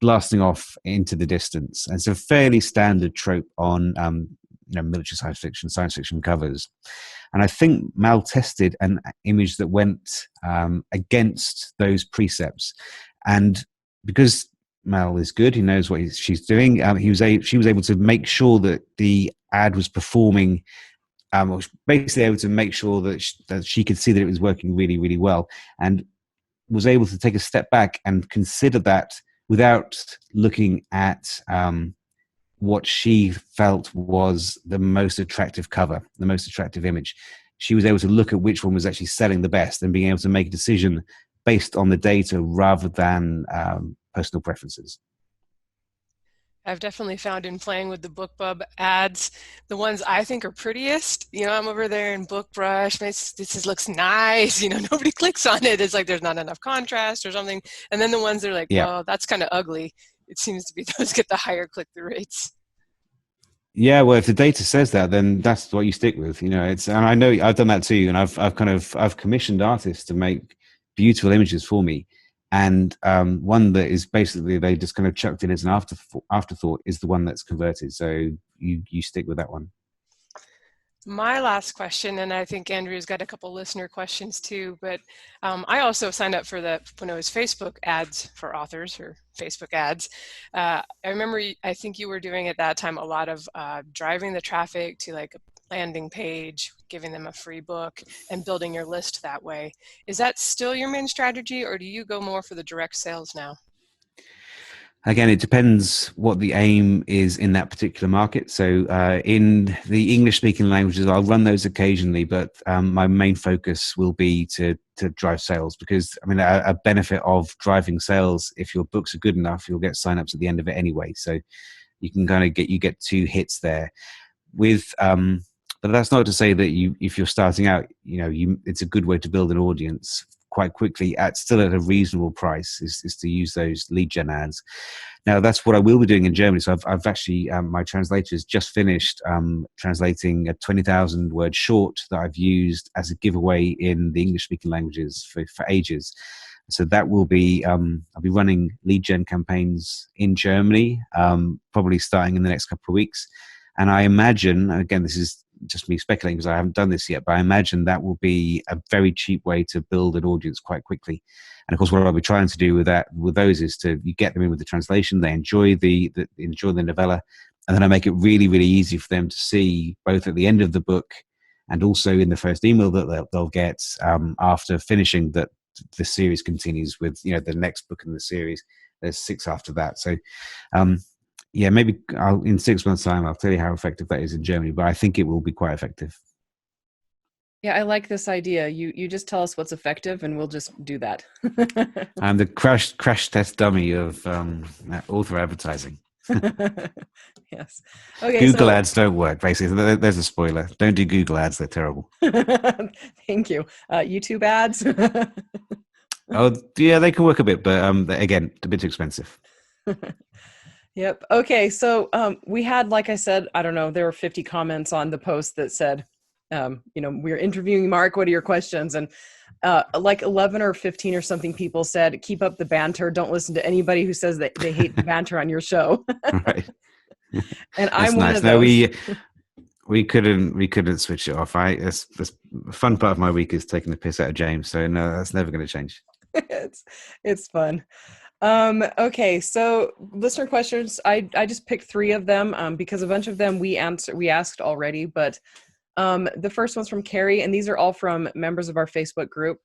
blasting off into the distance. And it's a fairly standard trope on military science fiction covers. And I think Mal tested an image that went against those precepts. And because Mal is good, he knows what she's doing, she was able to make sure that the ad was performing, was basically able to make sure that she could see that it was working really, really well, and was able to take a step back and consider that without looking at what she felt was the most attractive cover, the most attractive image. She was able to look at which one was actually selling the best and being able to make a decision based on the data rather than personal preferences. I've definitely found in playing with the BookBub ads, the ones I think are prettiest, I'm over there in BookBrush, this looks nice, nobody clicks on it. It's like there's not enough contrast or something. And then the ones that are like, well, that's kind of ugly. It seems to be those get the higher click-through rates. Yeah, well, if the data says that, then that's what you stick with. And I know I've done that too, and I've commissioned artists to make beautiful images for me. And one that is basically they just kind of chucked in as an afterthought is the one that's converted. So you stick with that one. My last question, and I think Andrew's got a couple listener questions too, but I also signed up for when it was Facebook ads for authors, or Facebook ads. I remember, I think you were doing at that time a lot of driving the traffic to like a landing page, giving them a free book, and building your list that way. Is that still your main strategy, or do you go more for the direct sales now? Again, it depends what the aim is in that particular market. So in the English-speaking languages, I'll run those occasionally, but my main focus will be to drive sales, because, I mean, a benefit of driving sales, if your books are good enough, you'll get signups at the end of it anyway. So you can kind of get 2 hits there. But that's not to say that if you're starting out, it's a good way to build an audience quite quickly still at a reasonable price is to use those lead gen ads. Now that's what I will be doing in Germany. So I've actually, my translator has just finished translating a 20,000 word short that I've used as a giveaway in the English speaking languages for ages. So that will be, I'll be running lead gen campaigns in Germany, probably starting in the next couple of weeks. And I imagine, again, this is just me speculating because I haven't done this yet, but I imagine that will be a very cheap way to build an audience quite quickly. And of course, what I'll be trying to do with those is you get them in with the translation, they enjoy the novella, and then I make it really, really easy for them to see both at the end of the book and also in the first email that they'll get after finishing that the series continues with the next book in the series. There's 6 after that. So yeah, maybe in 6 months' time, I'll tell you how effective that is in Germany, but I think it will be quite effective. Yeah, I like this idea. You just tell us what's effective, and we'll just do that. I'm the crash test dummy of author advertising. Yes. Okay. Google So ads don't work. Basically, there's a spoiler. Don't do Google ads; they're terrible. thank you. YouTube ads. Oh, yeah, they can work a bit, but again, a bit too expensive. Yep. Okay. So we had, like I said, I don't know, there were 50 comments on the post that said, we're interviewing Mark. What are your questions? And like 11 or 15 or something people said, keep up the banter. Don't listen to anybody who says that they hate the banter on your show. Right. And That's I'm one nice. of No, those. we couldn't switch it off. That's the fun part of my week is taking the piss out of James. So no, that's never going to change. It's fun. Okay, so listener questions. I just picked 3 of them because a bunch of them we asked already, but the first one's from Carrie, and these are all from members of our Facebook group.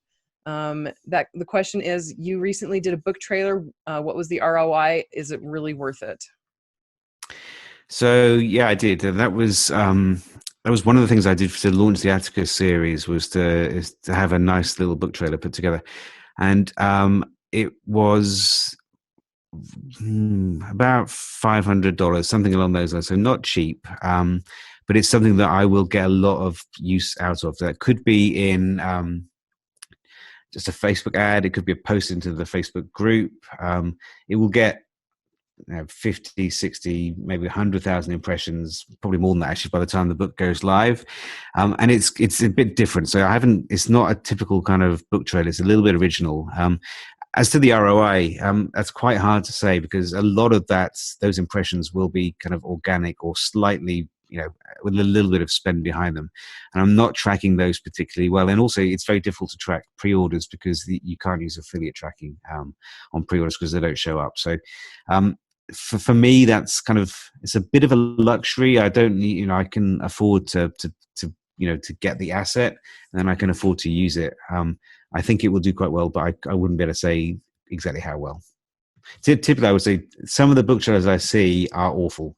That the question is: you recently did a book trailer. What was the ROI? Is it really worth it? So yeah, I did, and that was one of the things I did to launch the Atticus series was to have a nice little book trailer put together, and it was about $500, something along those lines. So not cheap, but it's something that I will get a lot of use out of. That could be in just a Facebook ad. It could be a post into the Facebook group. It will get 50, 60, maybe 100,000 impressions, probably more than that actually by the time the book goes live. And it's a bit different. So it's not a typical kind of book trailer. It's a little bit original. As to the ROI, that's quite hard to say because a lot of those impressions will be kind of organic or slightly, with a little bit of spend behind them. And I'm not tracking those particularly well. And also it's very difficult to track pre-orders because you can't use affiliate tracking on pre-orders because they don't show up. So for me, that's it's a bit of a luxury. I don't need, I can afford to get the asset and then I can afford to use it. I think it will do quite well, but I wouldn't be able to say exactly how well. Typically, I would say some of the book trailers I see are awful.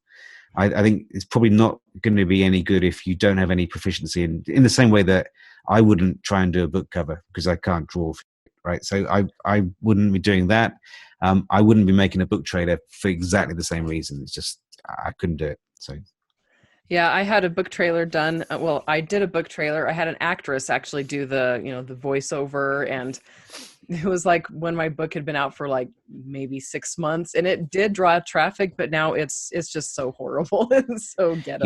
I think it's probably not going to be any good if you don't have any proficiency in the same way that I wouldn't try and do a book cover because I can't draw, right? So I wouldn't be doing that. I wouldn't be making a book trailer for exactly the same reason. It's just, I couldn't do it. So. Yeah, I had a book trailer done. Well, I did a book trailer. I had an actress actually do the voiceover, and it was like when my book had been out for like maybe 6 months, and it did draw traffic, but now it's just so horrible. It's so ghetto.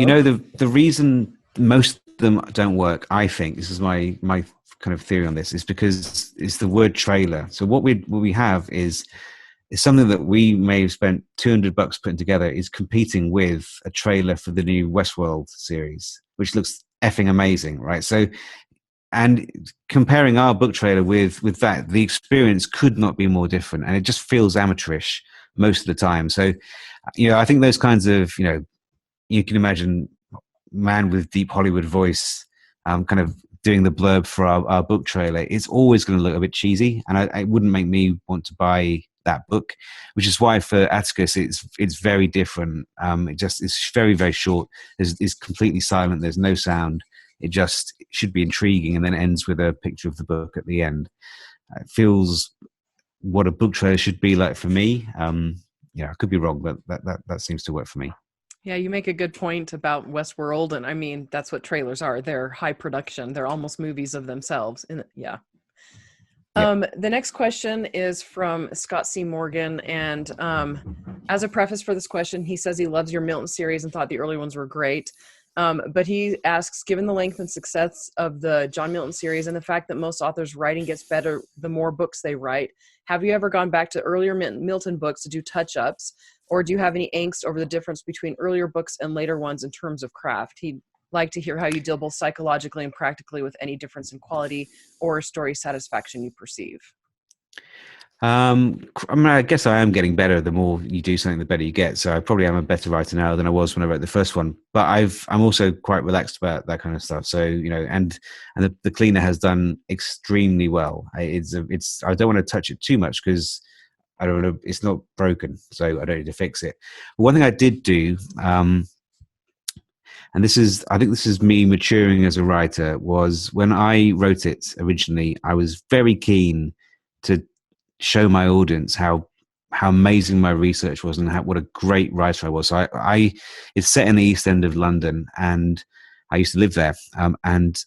The reason most of them don't work, I think, this is my kind of theory on this, is because it's the word trailer. So what we have is something that we may have spent $200 putting together is competing with a trailer for the new Westworld series, which looks effing amazing, right? So, and comparing our book trailer with that, the experience could not be more different, and it just feels amateurish most of the time. So, I think those kinds of, you can imagine man with deep Hollywood voice, kind of doing the blurb for our book trailer. It's always going to look a bit cheesy, and it wouldn't make me want to buy that book, which is why for Atticus it's very different. It's very, very short. It's completely silent. There's no sound. It should be intriguing, and then ends with a picture of the book at the end. It feels what a book trailer should be like for me. I could be wrong, but that seems to work for me. Yeah, you make a good point about Westworld, and I mean that's what trailers are. They're high production. They're almost movies of themselves. Yeah. The next question is from Scott C. Morgan, and as a preface for this question, he says he loves your Milton series and thought the early ones were great. But he asks, given the length and success of the John Milton series and the fact that most authors' writing gets better the more books they write, have you ever gone back to earlier Milton books to do touch-ups, or do you have any angst over the difference between earlier books and later ones in terms of craft? He'd like to hear how you deal both psychologically and practically with any difference in quality or story satisfaction you perceive. I guess I am getting better. The more you do something, the better you get. So I probably am a better writer now than I was when I wrote the first one. But I'm also quite relaxed about that kind of stuff. So and the cleaner has done extremely well. I don't want to touch it too much because I don't know, it's not broken, so I don't need to fix it. But one thing I did do, and I think this is me maturing as a writer, was when I wrote it originally, I was very keen to show my audience how how amazing my research was and what a great writer I was. So it's set in the East End of London, and I used to live there. And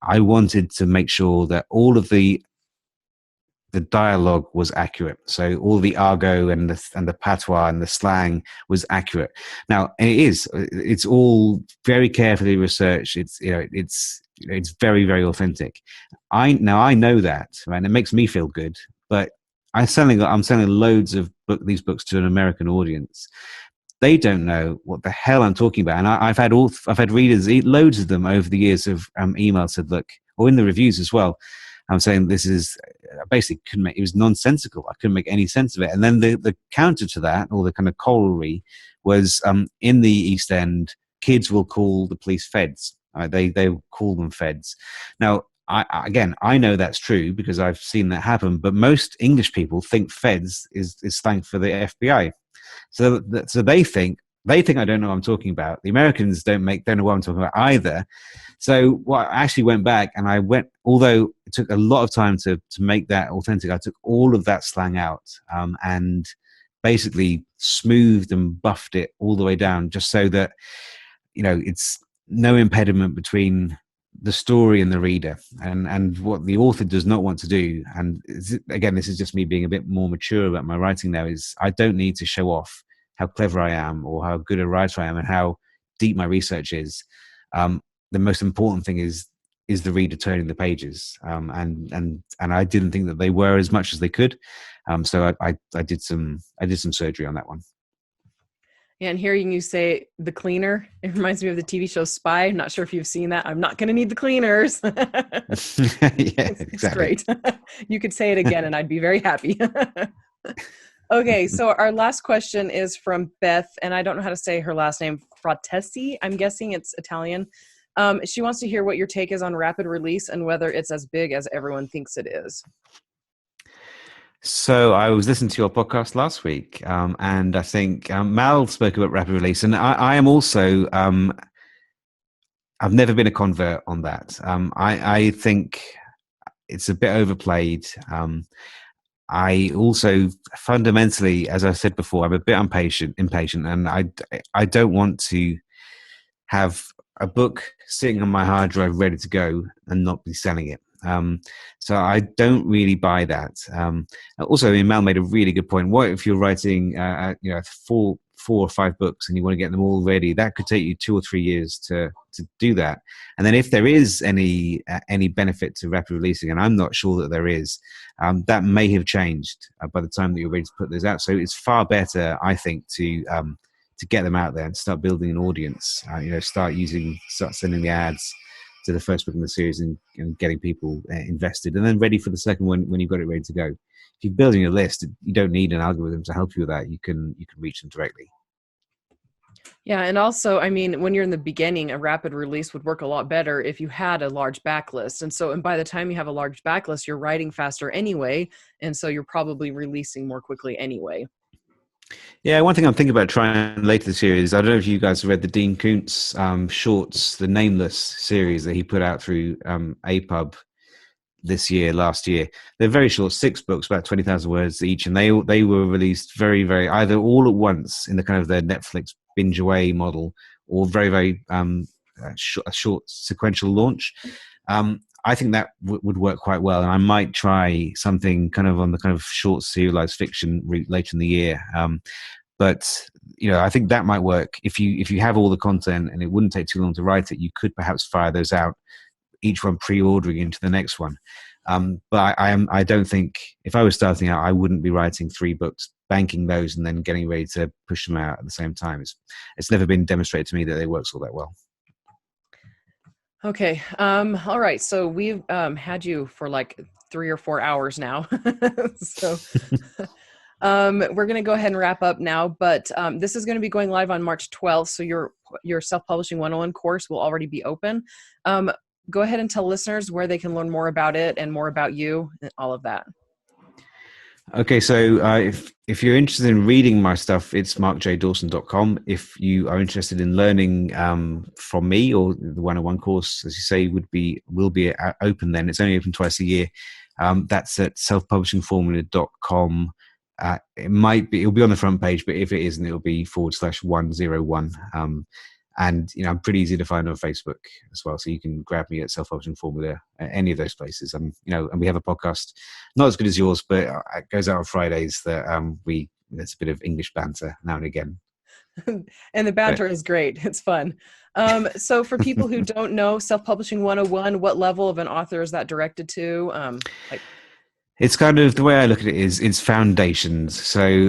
I wanted to make sure that all of the dialogue was accurate. So all the argot and the patois and the slang was accurate. Now it's all very carefully researched. It's very, very authentic. I know that, right? And it makes me feel good, but I'm selling loads of these books to an American audience. They don't know what the hell I'm talking about. And I've had readers, loads of them over the years, of emailed, said, look, or in the reviews as well, I'm saying this is basically it was nonsensical. I couldn't make any sense of it. And then the counter to that, or the kind of corollary, was in the East End, kids will call the police feds. They call them feds. Now, I know that's true because I've seen that happen. But most English people think feds is slang for the FBI. So they think I don't know what I'm talking about. The Americans don't know what I'm talking about either. So I actually went back and although it took a lot of time to make that authentic, I took all of that slang out and basically smoothed and buffed it all the way down, just so that, it's no impediment between the story and the reader, and what the author does not want to do. And again, this is just me being a bit more mature about my writing now, is I don't need to show off how clever I am or how good a writer I am and how deep my research is. The most important thing is the reader turning the pages, and I didn't think that they were as much as they could. So I did some surgery on that one. Yeah, and hearing you say the cleaner, it reminds me of the TV show Spy. I'm not sure if you've seen that. I'm not going to need the cleaners. It's great. You could say it again and I'd be very happy. Okay, so our last question is from Beth, and I don't know how to say her last name, Fratesi. I'm guessing it's Italian. She wants to hear what your take is on rapid release and whether it's as big as everyone thinks it is. So I was listening to your podcast last week, and I think Mal spoke about rapid release, and I am also, I've never been a convert on that. I think it's a bit overplayed. I also fundamentally, as I said before, I'm a bit impatient, and I don't want to have a book sitting on my hard drive ready to go and not be selling it. So I don't really buy that. Also, Mel made a really good point. What if you're writing, four or five books and you want to get them all ready? That could take you 2 or 3 years to do that. And then if there is any benefit to rapid releasing, and I'm not sure that there is, that may have changed by the time that you're ready to put this out. So it's far better, I think, to get them out there and start building an audience. Start sending the ads to the first book in the series and getting people invested, and then ready for the second one when you've got it ready to go. If you're building a list, you don't need an algorithm to help you with that. You can reach them directly. Yeah, and also, I mean, when you're in the beginning, a rapid release would work a lot better if you had a large backlist. And by the time you have a large backlist, you're writing faster anyway, and so you're probably releasing more quickly anyway. Yeah, one thing I'm thinking about trying later this year is, I don't know if you guys have read the Dean Koontz shorts, the Nameless series that he put out through APUB last year. They're very short, 6 books, about 20,000 words each, and they were released very, very, either all at once in the kind of their Netflix binge away model, or very, very short sequential launch. I think that would work quite well, and I might try something kind of on the kind of short serialized fiction route later in the year. But I think that might work if you have all the content and it wouldn't take too long to write it. You could perhaps fire those out, each one pre-ordering into the next one. But I don't think, if I was starting out, I wouldn't be writing 3 books, banking those, and then getting ready to push them out at the same time. It's never been demonstrated to me that they work all that well. Okay. All right. So we've had you for like 3 or 4 hours now. So we're going to go ahead and wrap up now, but this is going to be going live on March 12th. So your Self-Publishing 101 course will already be open. Go ahead and tell listeners where they can learn more about it and more about you and all of that. Okay, so if you're interested in reading my stuff, it's markjdawson.com. If you are interested in learning from me, or the 101 course, as you say, will be open then. It's only open twice a year. That's at selfpublishingformula.com it'll be on the front page, but if it isn't, it'll be /101. And I'm pretty easy to find on Facebook as well, so you can grab me at Self-Publishing Formula at any of those places. And we have a podcast, not as good as yours, but it goes out on Fridays. That there's a bit of English banter now and again. And the banter is great. It's fun. So for people who don't know Self-Publishing 101, what level of an author is that directed to? It's kind of, the way I look at it is it's foundations. So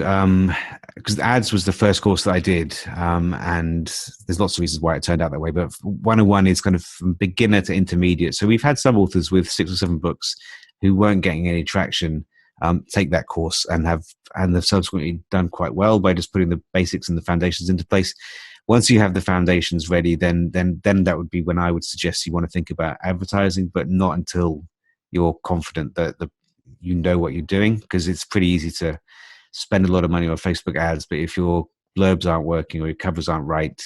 because ads was the first course that I did, and there's lots of reasons why it turned out that way, but 101 is kind of from beginner to intermediate. So we've had some authors with 6 or 7 books who weren't getting any traction take that course and have subsequently done quite well by just putting the basics and the foundations into place. Once you have the foundations ready, then that would be when I would suggest you want to think about advertising, but not until you're confident that you know what you're doing, because it's pretty easy to spend a lot of money on Facebook ads, but if your blurbs aren't working or your covers aren't right,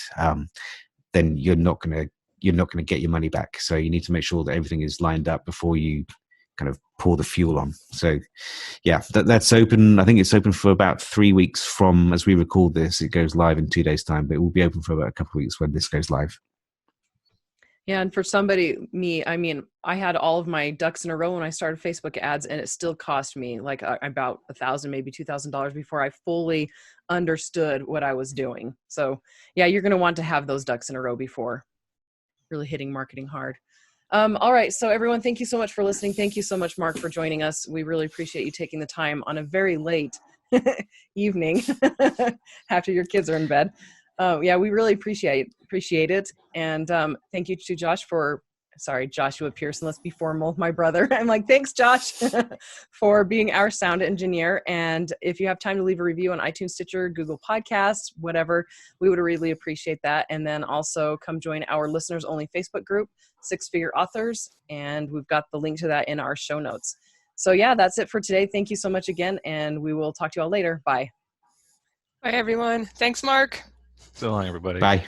then you're not going to get your money back. So you need to make sure that everything is lined up before you kind of pour the fuel on. So yeah, that's open. I think it's open for about 3 weeks from as we record this. It goes live in 2 days' time, but it will be open for about a couple of weeks when this goes live. Yeah, and for I had all of my ducks in a row when I started Facebook ads, and it still cost me like about $1,000, maybe $2,000 before I fully understood what I was doing. So yeah, you're going to want to have those ducks in a row before really hitting marketing hard. All right, so everyone, thank you so much for listening. Thank you so much, Mark, for joining us. We really appreciate you taking the time on a very late evening after your kids are in bed. Yeah, we really appreciate it. And thank you to Joshua Pearson. Let's be formal, my brother. I'm like, thanks, Josh, for being our sound engineer. And if you have time to leave a review on iTunes, Stitcher, Google Podcasts, whatever, we would really appreciate that. And then also come join our listeners only Facebook group, 6 Figure Authors. And we've got the link to that in our show notes. So yeah, that's it for today. Thank you so much again. And we will talk to you all later. Bye. Bye, everyone. Thanks, Mark. So long, everybody. Bye.